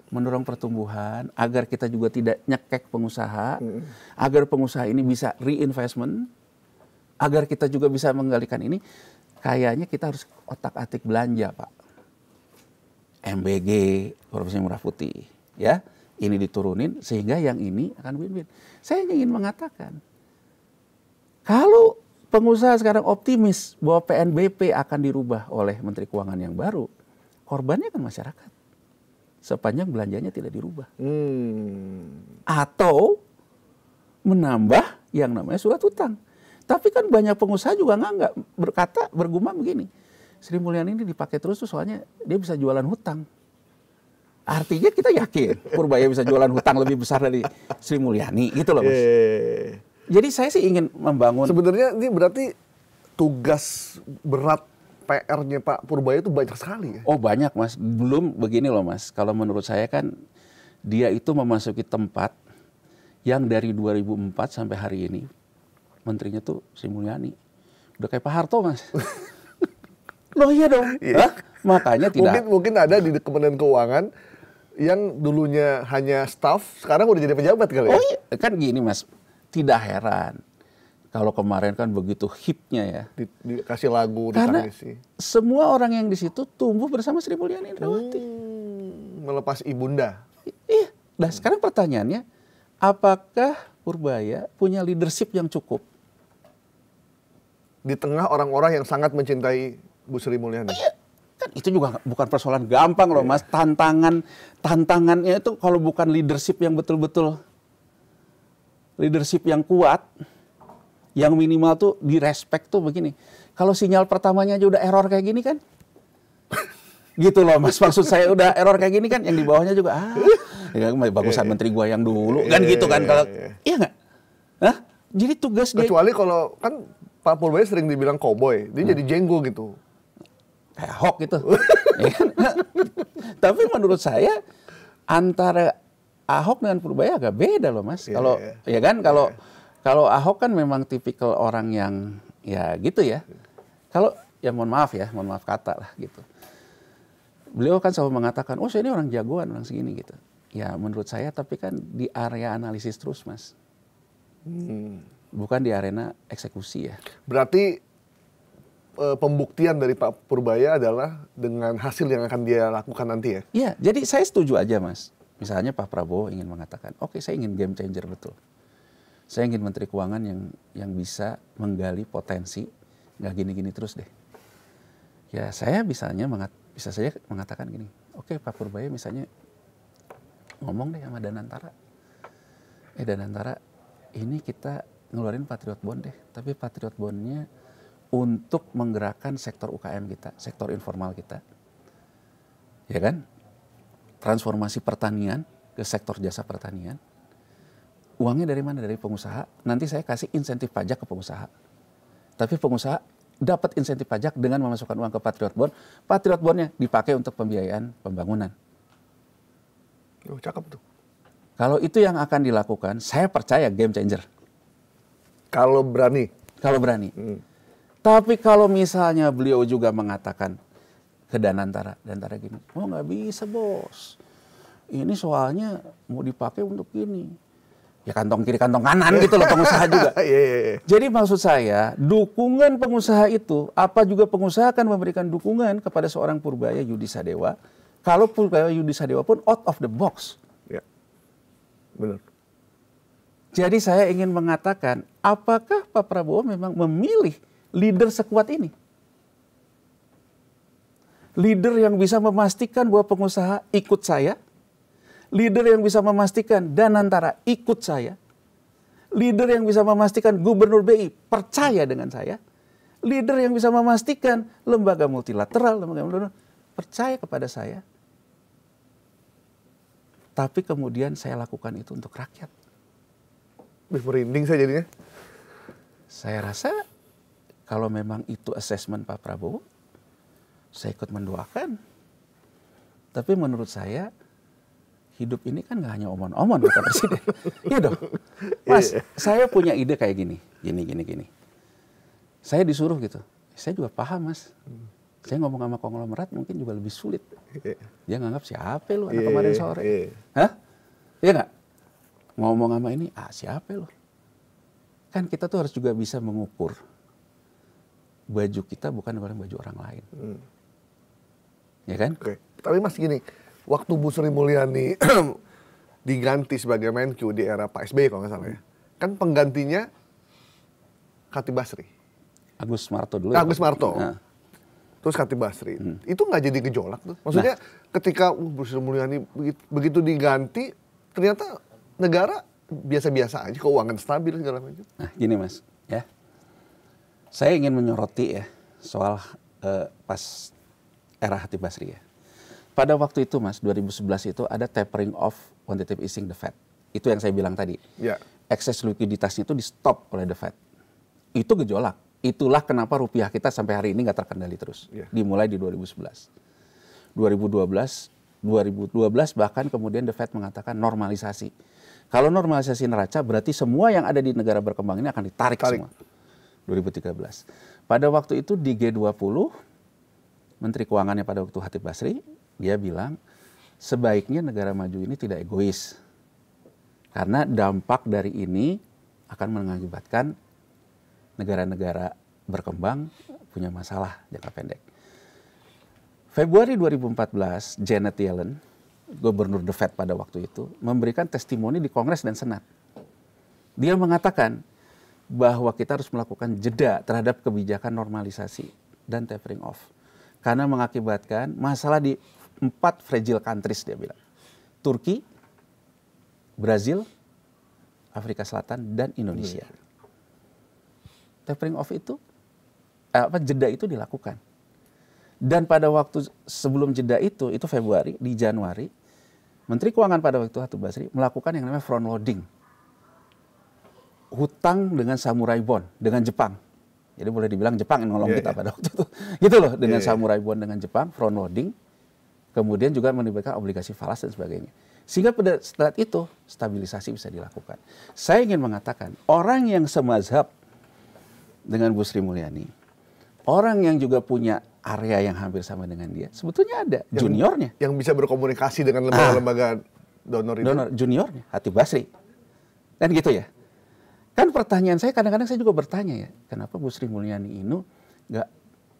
mendorong pertumbuhan, agar kita juga tidak nyekek pengusaha, agar pengusaha ini bisa reinvestment, agar kita juga bisa menggalikan ini, kayaknya kita harus otak-atik belanja, Pak. MBG, Korporasi Murah Putih, ya, ini diturunin sehingga yang ini akan win-win. Saya ingin mengatakan, kalau pengusaha sekarang optimis bahwa PNBP akan dirubah oleh Menteri Keuangan yang baru, korbannya kan masyarakat. Sepanjang belanjanya tidak dirubah. Atau menambah yang namanya surat hutang. Tapi kan banyak pengusaha juga nggak bergumam begini. Sri Mulyani ini dipakai terus tuh soalnya dia bisa jualan hutang. Artinya kita yakin Purbaya bisa jualan hutang lebih besar dari Sri Mulyani gitu loh Mas. Jadi saya sih ingin membangun. Sebenarnya ini berarti tugas berat PR-nya Pak Purbaya itu banyak sekali ya? Oh banyak Mas, belum begini loh Mas. Kalau menurut saya kan dia itu memasuki tempat yang dari 2004 sampai hari ini menterinya tuh Sri Mulyani. Udah kayak Pak Harto Mas. Loh iya dong. Iya. Makanya tidak. Mungkin ada di Kementerian Keuangan yang dulunya hanya staf, sekarang udah jadi pejabat kali ya? Oh iya, kan gini Mas, tidak heran. Kalau kemarin kan begitu hipnya ya. Dikasih lagu, karena ditangisi. Semua orang yang di situ tumbuh bersama Sri Mulyani Indrawati. Melepas ibunda. Iya. Nah sekarang pertanyaannya, apakah Purbaya punya leadership yang cukup? Di tengah orang-orang yang sangat mencintai Bu Sri Mulyani. Iya. Kan itu juga bukan persoalan gampang loh Mas. Tantangannya itu kalau bukan leadership yang betul-betul leadership yang kuat, Yang minimal tuh di respect tuh begini. Kalau sinyal pertamanya aja udah error kayak gini kan, gitu loh Mas. Maksud saya udah error kayak gini kan, yang di bawahnya juga ya, bagusan menteri gua yang dulu kan gitu kan. Kalau iya nggak? Hah? Jadi tugas dia. Kecuali kalau kan Pak Purbaya sering dibilang cowboy, dia jadi jenggo gitu. Kayak Ahok gitu. Ya kan? Tapi menurut saya antara Ahok dengan Purbaya agak beda loh Mas. Kalau ya kan kalau Ahok kan memang tipikal orang yang ya gitu ya. Kalau ya mohon maaf kata lah gitu. Beliau kan selalu mengatakan, oh saya ini orang jagoan, orang segini gitu. Ya menurut saya tapi kan di area analisis terus Mas. Bukan di arena eksekusi ya. Berarti pembuktian dari Pak Purbaya adalah dengan hasil yang akan dia lakukan nanti ya? Iya, jadi saya setuju aja Mas. Misalnya Pak Prabowo ingin mengatakan, oke saya ingin game changer betul. Saya ingin Menteri Keuangan yang bisa menggali potensi, nggak gini-gini terus deh. Ya saya bisa saja mengatakan gini, oke Pak Purbaya misalnya ngomong deh sama Danantara. Danantara, ini kita ngeluarin Patriot Bond deh, tapi Patriot Bond-nya untuk menggerakkan sektor UKM kita, sektor informal kita. Ya kan? Transformasi pertanian ke sektor jasa pertanian. Uangnya dari mana? Dari pengusaha. Nanti saya kasih insentif pajak ke pengusaha. Tapi pengusaha dapat insentif pajak dengan memasukkan uang ke Patriot Bond. Patriot Bond-nya dipakai untuk pembiayaan pembangunan. Oh, cakep tuh. Kalau itu yang akan dilakukan, saya percaya game changer. Kalau berani. Kalau berani. Tapi kalau misalnya beliau juga mengatakan ke Danantara gini, oh nggak bisa bos, ini soalnya mau dipakai untuk ini. Ya kantong kiri kantong kanan gitu loh pengusaha juga. Jadi maksud saya dukungan pengusaha itu, apa juga pengusaha akan memberikan dukungan kepada seorang Purbaya Yudi Sadewa, kalau Purbaya Yudi Sadewa pun out of the box. Ya, benar. Jadi saya ingin mengatakan, apakah Pak Prabowo memang memilih leader sekuat ini? Leader yang bisa memastikan bahwa pengusaha ikut saya. Leader yang bisa memastikan Danantara ikut saya. Leader yang bisa memastikan Gubernur BI percaya dengan saya. Leader yang bisa memastikan lembaga multilateral, percaya kepada saya. Tapi kemudian saya lakukan itu untuk rakyat. Merinding saya jadinya. Saya rasa kalau memang itu assessment Pak Prabowo, saya ikut mendoakan. Tapi menurut saya, hidup ini kan nggak hanya omon-omon kata Presiden. Iya dong. Mas, saya punya ide kayak gini. Gini. Saya disuruh gitu. Saya juga paham Mas. Saya ngomong sama konglomerat mungkin juga lebih sulit. Dia nganggap siapa lu anak kemarin sore. Hah? Iya nggak? Ngomong sama ini, siapa lu? Kan kita tuh harus juga bisa mengukur baju kita bukan baju orang lain. Ya kan? Oke. Tapi Mas gini, waktu Bu Sri Mulyani diganti sebagai Menq di era Pak SBY kalau nggak salah ya. Kan penggantinya Khatib Basri. Agus Marto dulu. Agus Marto. Nah. Terus Khatib Basri. Itu nggak jadi gejolak tuh. Maksudnya ketika Bu Sri Mulyani begitu diganti, ternyata negara biasa-biasa aja, keuangan stabil segala macam. Nah, gini Mas, ya. Saya ingin menyoroti ya soal pas era Khatib Basri ya. Pada waktu itu Mas, 2011 itu ada tapering off quantitative easing the Fed. Itu yang saya bilang tadi. Ya. Ekses likuiditasnya itu di stop oleh the Fed. Itu gejolak. Itulah kenapa rupiah kita sampai hari ini nggak terkendali terus. Ya. Dimulai di 2011. 2012 bahkan kemudian the Fed mengatakan normalisasi. Kalau normalisasi neraca berarti semua yang ada di negara berkembang ini akan ditarik semua. 2013. Pada waktu itu di G20, Menteri Keuangannya pada waktu Khatib Basri, dia bilang sebaiknya negara maju ini tidak egois. Karena dampak dari ini akan mengakibatkan negara-negara berkembang punya masalah jangka pendek. Februari 2014, Janet Yellen, Gubernur The Fed pada waktu itu, memberikan testimoni di Kongres dan Senat. Dia mengatakan bahwa kita harus melakukan jeda terhadap kebijakan normalisasi dan tapering off. Karena mengakibatkan masalah di 4 fragile countries, dia bilang. Turki, Brazil, Afrika Selatan, dan Indonesia. tapering off itu, jeda itu dilakukan. Dan pada waktu sebelum jeda itu Februari, di Januari, Menteri Keuangan pada waktu itu Hatib Basri melakukan yang namanya front loading. Hutang dengan samurai bond, dengan Jepang. Jadi boleh dibilang Jepang yang nolong kita pada waktu itu. Gitu loh, dengan samurai bond dengan Jepang, front loading. Kemudian juga menimbulkan obligasi falas dan sebagainya. Sehingga pada saat itu stabilisasi bisa dilakukan. Saya ingin mengatakan, orang yang semazhab dengan Bu Sri Mulyani, orang yang juga punya area yang hampir sama dengan dia, sebetulnya ada juniornya. Yang bisa berkomunikasi dengan lembaga-lembaga donor itu. Donor juniornya, Hatib Basri. Kan gitu ya. Kan pertanyaan saya, kadang-kadang saya juga bertanya ya, kenapa Bu Sri Mulyani ini nggak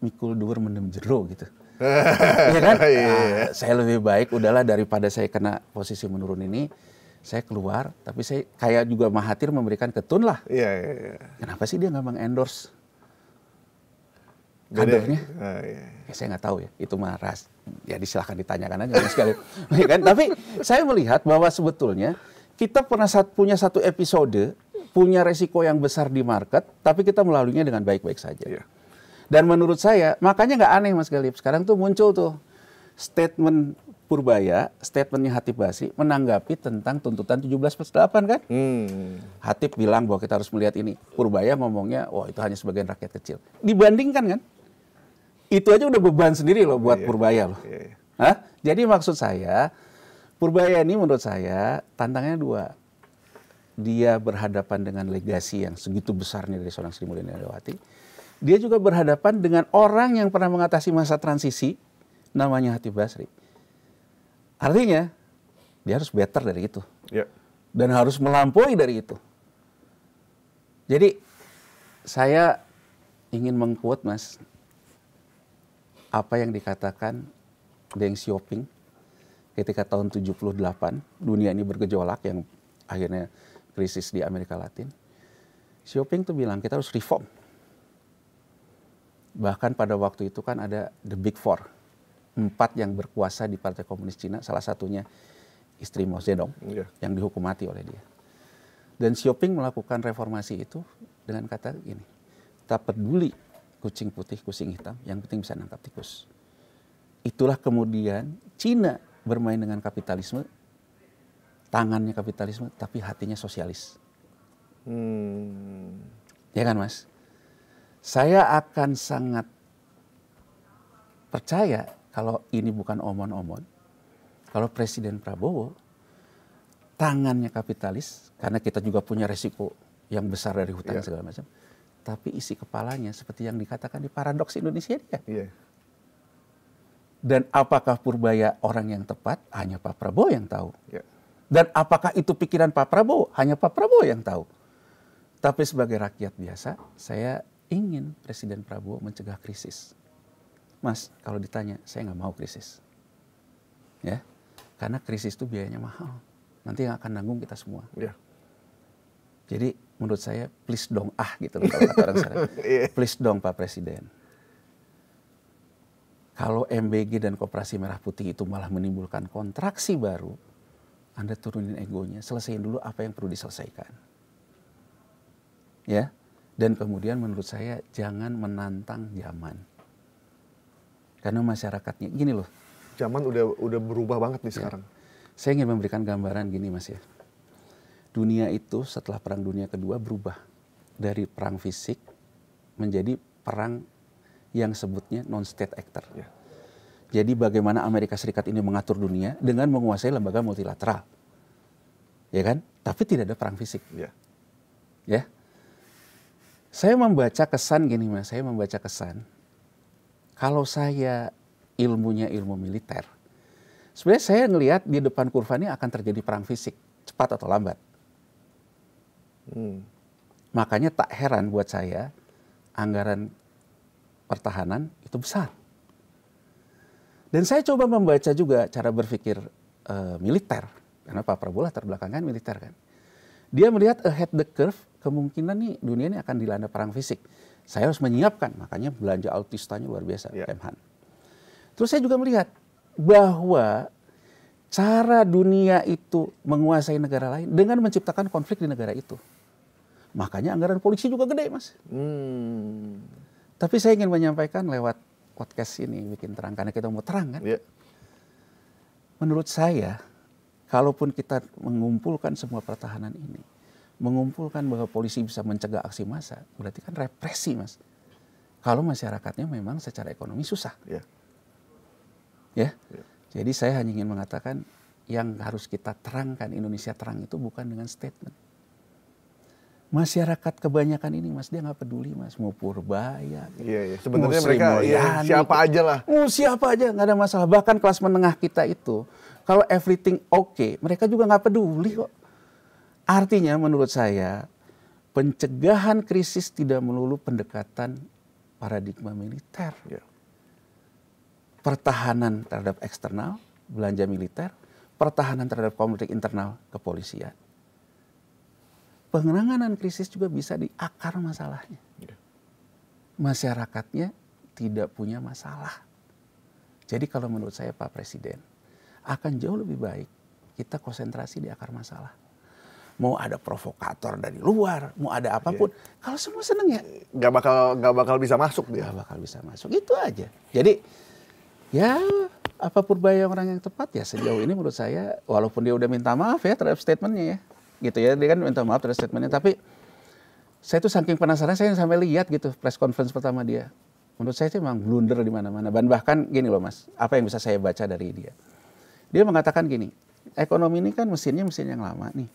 mikul dur mendem jero gitu. Iya kan? Saya lebih baik udahlah daripada saya kena posisi menurun ini, saya keluar, tapi saya kayak juga Mahathir memberikan ketun lah. Kenapa sih dia nggak mengendorse kadernya? Ya, saya nggak tahu ya, itu mah jadi silahkan ditanyakan aja sekali. Ya kan? Tapi saya melihat bahwa sebetulnya kita pernah punya satu episode, punya resiko yang besar di market, tapi kita melaluinya dengan baik-baik saja. Dan menurut saya, makanya nggak aneh Mas Galip, sekarang tuh muncul tuh statement Purbaya, statementnya Hatib Basri menanggapi tentang tuntutan 17/8 kan? Hatib bilang bahwa kita harus melihat ini. Purbaya ngomongnya, wah itu hanya sebagian rakyat kecil. Dibandingkan kan? Itu aja udah beban sendiri loh buat Purbaya loh. Jadi maksud saya, Purbaya ini menurut saya tantangannya dua. Dia berhadapan dengan legasi yang segitu besarnya dari seorang Sri Mulyani Indrawati. Dia juga berhadapan dengan orang yang pernah mengatasi masa transisi, namanya Hatib Basri. Artinya, dia harus better dari itu. Dan harus melampaui dari itu. Jadi, saya ingin meng-quote Mas, apa yang dikatakan Deng Xiaoping ketika tahun 78, dunia ini bergejolak yang akhirnya krisis di Amerika Latin. Xiaoping tuh bilang, kita harus reform. Bahkan pada waktu itu kan ada The Big Four. 4 yang berkuasa di Partai Komunis Cina, salah satunya istri Mao Zedong yang dihukum mati oleh dia. Dan Xiaoping melakukan reformasi itu dengan kata gini, tak peduli kucing putih, kucing hitam, yang penting bisa nangkap tikus. Itulah kemudian Cina bermain dengan kapitalisme, tangannya kapitalisme, tapi hatinya sosialis. Ya kan Mas? Saya akan sangat percaya kalau ini bukan omon-omon, kalau Presiden Prabowo tangannya kapitalis, karena kita juga punya resiko yang besar dari hutang segala macam, tapi isi kepalanya seperti yang dikatakan di Paradoks Indonesia dia. Dan apakah Purbaya orang yang tepat? Hanya Pak Prabowo yang tahu. Dan apakah itu pikiran Pak Prabowo? Hanya Pak Prabowo yang tahu. Tapi sebagai rakyat biasa, saya ingin Presiden Prabowo mencegah krisis. Mas, kalau ditanya, saya nggak mau krisis. Ya, karena krisis itu biayanya mahal. Nanti yang akan nanggung kita semua. Jadi menurut saya, please dong gitu loh kalau kata orang sana. Please dong Pak Presiden. Kalau MBG dan Koperasi Merah Putih itu malah menimbulkan kontraksi baru, Anda turunin egonya, selesaiin dulu apa yang perlu diselesaikan. Ya. Dan kemudian menurut saya jangan menantang zaman. Karena masyarakatnya gini loh. Zaman udah berubah banget nih sekarang. Saya ingin memberikan gambaran gini Mas ya. Dunia itu setelah Perang Dunia Kedua berubah dari perang fisik menjadi perang yang sebutnya non-state actor. Jadi bagaimana Amerika Serikat ini mengatur dunia dengan menguasai lembaga multilateral. Ya kan? Tapi tidak ada perang fisik. Ya. Saya membaca kesan gini Mas, saya membaca kesan kalau saya ilmunya ilmu militer, sebenarnya saya ngelihat di depan kurva ini akan terjadi perang fisik, cepat atau lambat. Makanya tak heran buat saya anggaran pertahanan itu besar. Dan saya coba membaca juga cara berpikir militer, karena Pak Prabowo latar belakangnya militer kan. Dia melihat ahead the curve, kemungkinan nih dunia ini akan dilanda perang fisik. Saya harus menyiapkan, makanya belanja autistanya luar biasa, Kemhan. Terus saya juga melihat bahwa cara dunia itu menguasai negara lain dengan menciptakan konflik di negara itu. Makanya anggaran polisi juga gede, Mas. Tapi saya ingin menyampaikan lewat podcast ini, bikin terang, karena kita mau terang kan. Yeah. Menurut saya, kalaupun kita mengumpulkan semua pertahanan ini, mengumpulkan bahwa polisi bisa mencegah aksi massa, berarti kan represi, Mas. Kalau masyarakatnya memang secara ekonomi susah. Yeah. Ya. Jadi saya hanya ingin mengatakan yang harus kita terangkan, Indonesia terang itu bukan dengan statement. Masyarakat kebanyakan ini, Mas, dia nggak peduli, Mas, mau Purbaya. Iya. Sebenarnya mereka siapa aja lah. Siapa aja, nggak ada masalah. Bahkan kelas menengah kita itu, kalau everything okay, mereka juga nggak peduli kok. Artinya menurut saya, pencegahan krisis tidak melulu pendekatan paradigma militer. Ya. Pertahanan terhadap eksternal, belanja militer, pertahanan terhadap konflik internal kepolisian. Penanganan krisis juga bisa di akar masalahnya. Masyarakatnya tidak punya masalah. Jadi kalau menurut saya Pak Presiden, akan jauh lebih baik kita konsentrasi di akar masalah. Mau ada provokator dari luar, mau ada apapun, kalau semua seneng ya. Nggak bakal bisa masuk dia. Nggak bakal bisa masuk, itu aja. Jadi ya apa Purbaya orang yang tepat ya sejauh ini menurut saya, walaupun dia udah minta maaf ya terhadap statementnya ya. Gitu ya, dia kan minta maaf terhadap statementnya, tapi saya tuh saking penasaran, saya sampai lihat gitu press conference pertama dia. Menurut saya itu memang blunder di mana-mana. Dan bahkan gini loh Mas, apa yang bisa saya baca dari dia? Dia mengatakan gini, ekonomi ini kan mesin yang lama nih.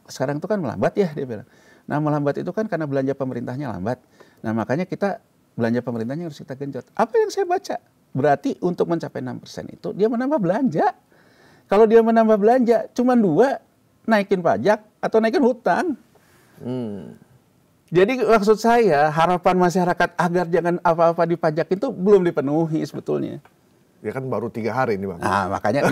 Sekarang itu kan melambat ya, dia bilang. Nah melambat itu kan karena belanja pemerintahnya lambat. Nah makanya kita belanja pemerintahnya harus kita genjot. Apa yang saya baca? Berarti untuk mencapai 6% itu dia menambah belanja. Kalau dia menambah belanja cuma 2, naikin pajak atau naikin hutang. Jadi maksud saya harapan masyarakat agar jangan apa-apa dipajak itu belum dipenuhi sebetulnya. Ya kan baru 3 hari ini Bang. Nah makanya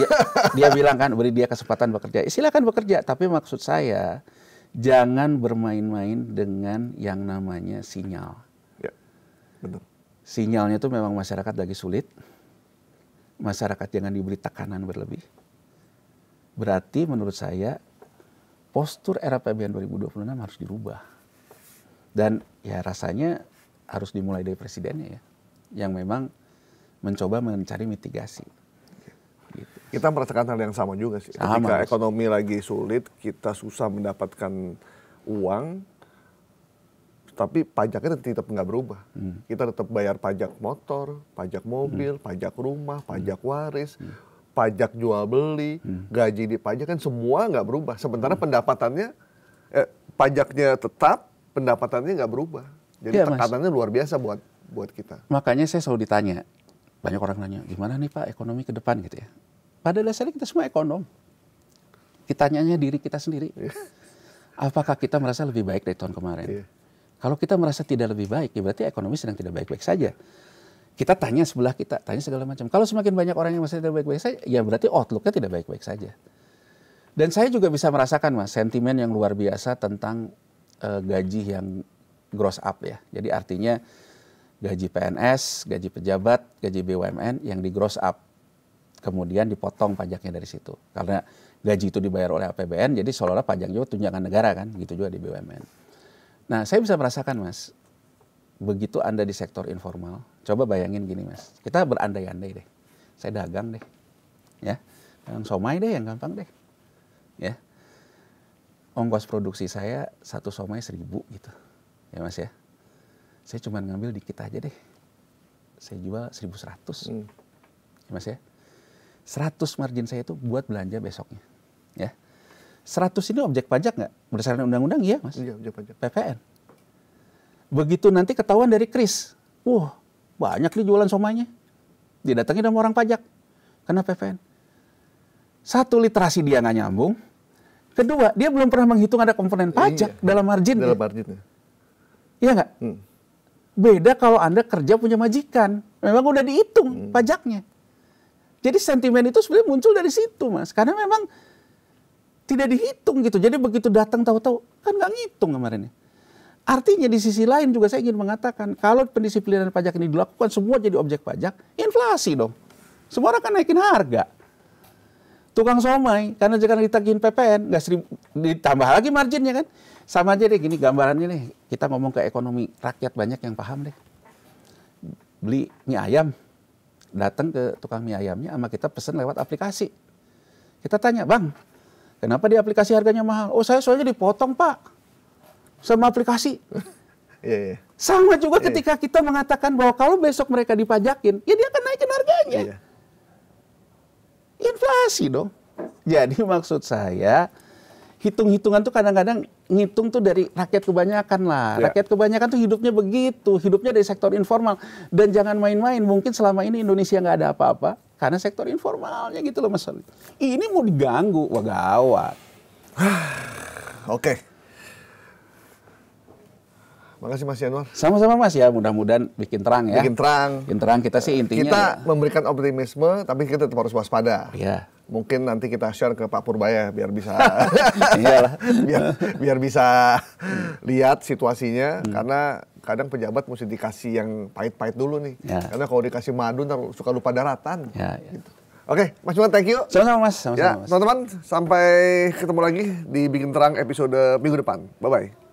dia bilang kan beri dia kesempatan bekerja. Silakan bekerja, tapi maksud saya jangan bermain-main dengan yang namanya sinyal. Ya, betul. Sinyalnya itu memang masyarakat lagi sulit. Masyarakat jangan diberi tekanan berlebih. Berarti menurut saya postur era APBN 2026 harus dirubah. Dan ya rasanya harus dimulai dari presidennya ya. Yang memang mencoba mencari mitigasi. Gitu. Kita merasakan hal yang sama juga sih. Sama, Ketika Mas. ekonomi lagi sulit, kita susah mendapatkan uang, tapi pajaknya tetap nggak berubah. Kita tetap bayar pajak motor, pajak mobil, pajak rumah, pajak waris, pajak jual beli, gaji dipajak kan semua nggak berubah. Sementara pendapatannya, pajaknya tetap, pendapatannya nggak berubah. Jadi Iya, tekanannya luar biasa buat kita. Makanya saya selalu ditanya, banyak orang nanya, gimana nih Pak ekonomi ke depan gitu ya. Pada dasarnya kita semua ekonom. Kita tanyanya diri kita sendiri. Apakah kita merasa lebih baik dari tahun kemarin? Kalau kita merasa tidak lebih baik, ya berarti ekonomi sedang tidak baik-baik saja. Kita tanya sebelah kita, tanya segala macam. Kalau semakin banyak orang yang masih tidak baik-baik saja, ya berarti outlook-nya tidak baik-baik saja. Dan saya juga bisa merasakan Mas, sentimen yang luar biasa tentang gaji yang gross up ya. Jadi artinya gaji PNS, gaji pejabat, gaji BUMN yang di gross up. Kemudian dipotong pajaknya dari situ. Karena gaji itu dibayar oleh APBN, jadi seolah-olah pajak juga tunjangan negara kan, gitu juga di BUMN. Nah, saya bisa merasakan Mas, begitu Anda di sektor informal, coba bayangin gini Mas, kita berandai-andai deh, saya dagang deh, ya, dagang somai deh yang gampang deh, ya, ongkos produksi saya 1 somai 1.000 gitu, ya Mas ya, saya cuma ngambil dikit aja deh, saya jual 1.100, ya Mas ya, 100 margin saya itu buat belanja besoknya, ya. 100 ini objek pajak nggak? Berdasarkan undang-undang iya Mas. Iya, objek pajak. PPN. Begitu nanti ketahuan dari KRIS, wah banyak nih jualan somainya. Didatangi sama orang pajak, kena PPN. 1, literasi dia nggak nyambung. Kedua, dia belum pernah menghitung ada komponen pajak dalam margin. Dalam marginnya. Iya nggak? Beda kalau Anda kerja punya majikan. Memang udah dihitung pajaknya. Jadi sentimen itu sebenarnya muncul dari situ Mas. Karena memang tidak dihitung gitu. Jadi begitu datang tahu-tahu kan nggak ngitung kemarin. Artinya di sisi lain juga saya ingin mengatakan kalau pendisiplinan pajak ini dilakukan semua jadi objek pajak, inflasi dong. Semua orang kan naikin harga. Tukang somai, karena jangan ditagihin PPN, nggak ditambah lagi marginnya kan. Sama aja deh gini gambarannya nih, kita ngomong ke ekonomi, rakyat banyak yang paham deh. Beli mie ayam, datang ke tukang mie ayamnya sama kita pesen lewat aplikasi. Kita tanya, Bang, kenapa di aplikasi harganya mahal? Oh, saya soalnya dipotong, Pak, sama aplikasi. Iya. Sama juga ketika kita mengatakan bahwa kalau besok mereka dipajakin, ya dia akan naikin harganya. Iya. Inflasi dong. Jadi maksud saya, hitung-hitungan tuh kadang-kadang ngitung tuh dari rakyat kebanyakan lah. Ya. Rakyat kebanyakan tuh hidupnya begitu, hidupnya dari sektor informal. Dan jangan main-main, mungkin selama ini Indonesia nggak ada apa-apa, karena sektor informalnya gitu loh Mas Solid. Ini mau diganggu, wah gawat. Oke. Makasih Mas Yanuar. Sama-sama Mas ya, mudah-mudahan bikin terang ya. Bikin terang. Bikin terang, kita sih intinya Kita ya. memberikan optimisme, tapi kita tetap harus waspada. Iya. Mungkin nanti kita share ke Pak Purbaya biar bisa Iyalah. biar bisa lihat situasinya, karena kadang pejabat mesti dikasih yang pahit-pahit dulu nih. Ya. Karena kalau dikasih madu ntar suka lupa daratan. Ya, ya. Gitu. Oke, Mas Juman, thank you. Sama-sama Mas, Ya, sama-sama Mas. teman-teman, sampai ketemu lagi di Bikin Terang episode minggu depan. Bye-bye.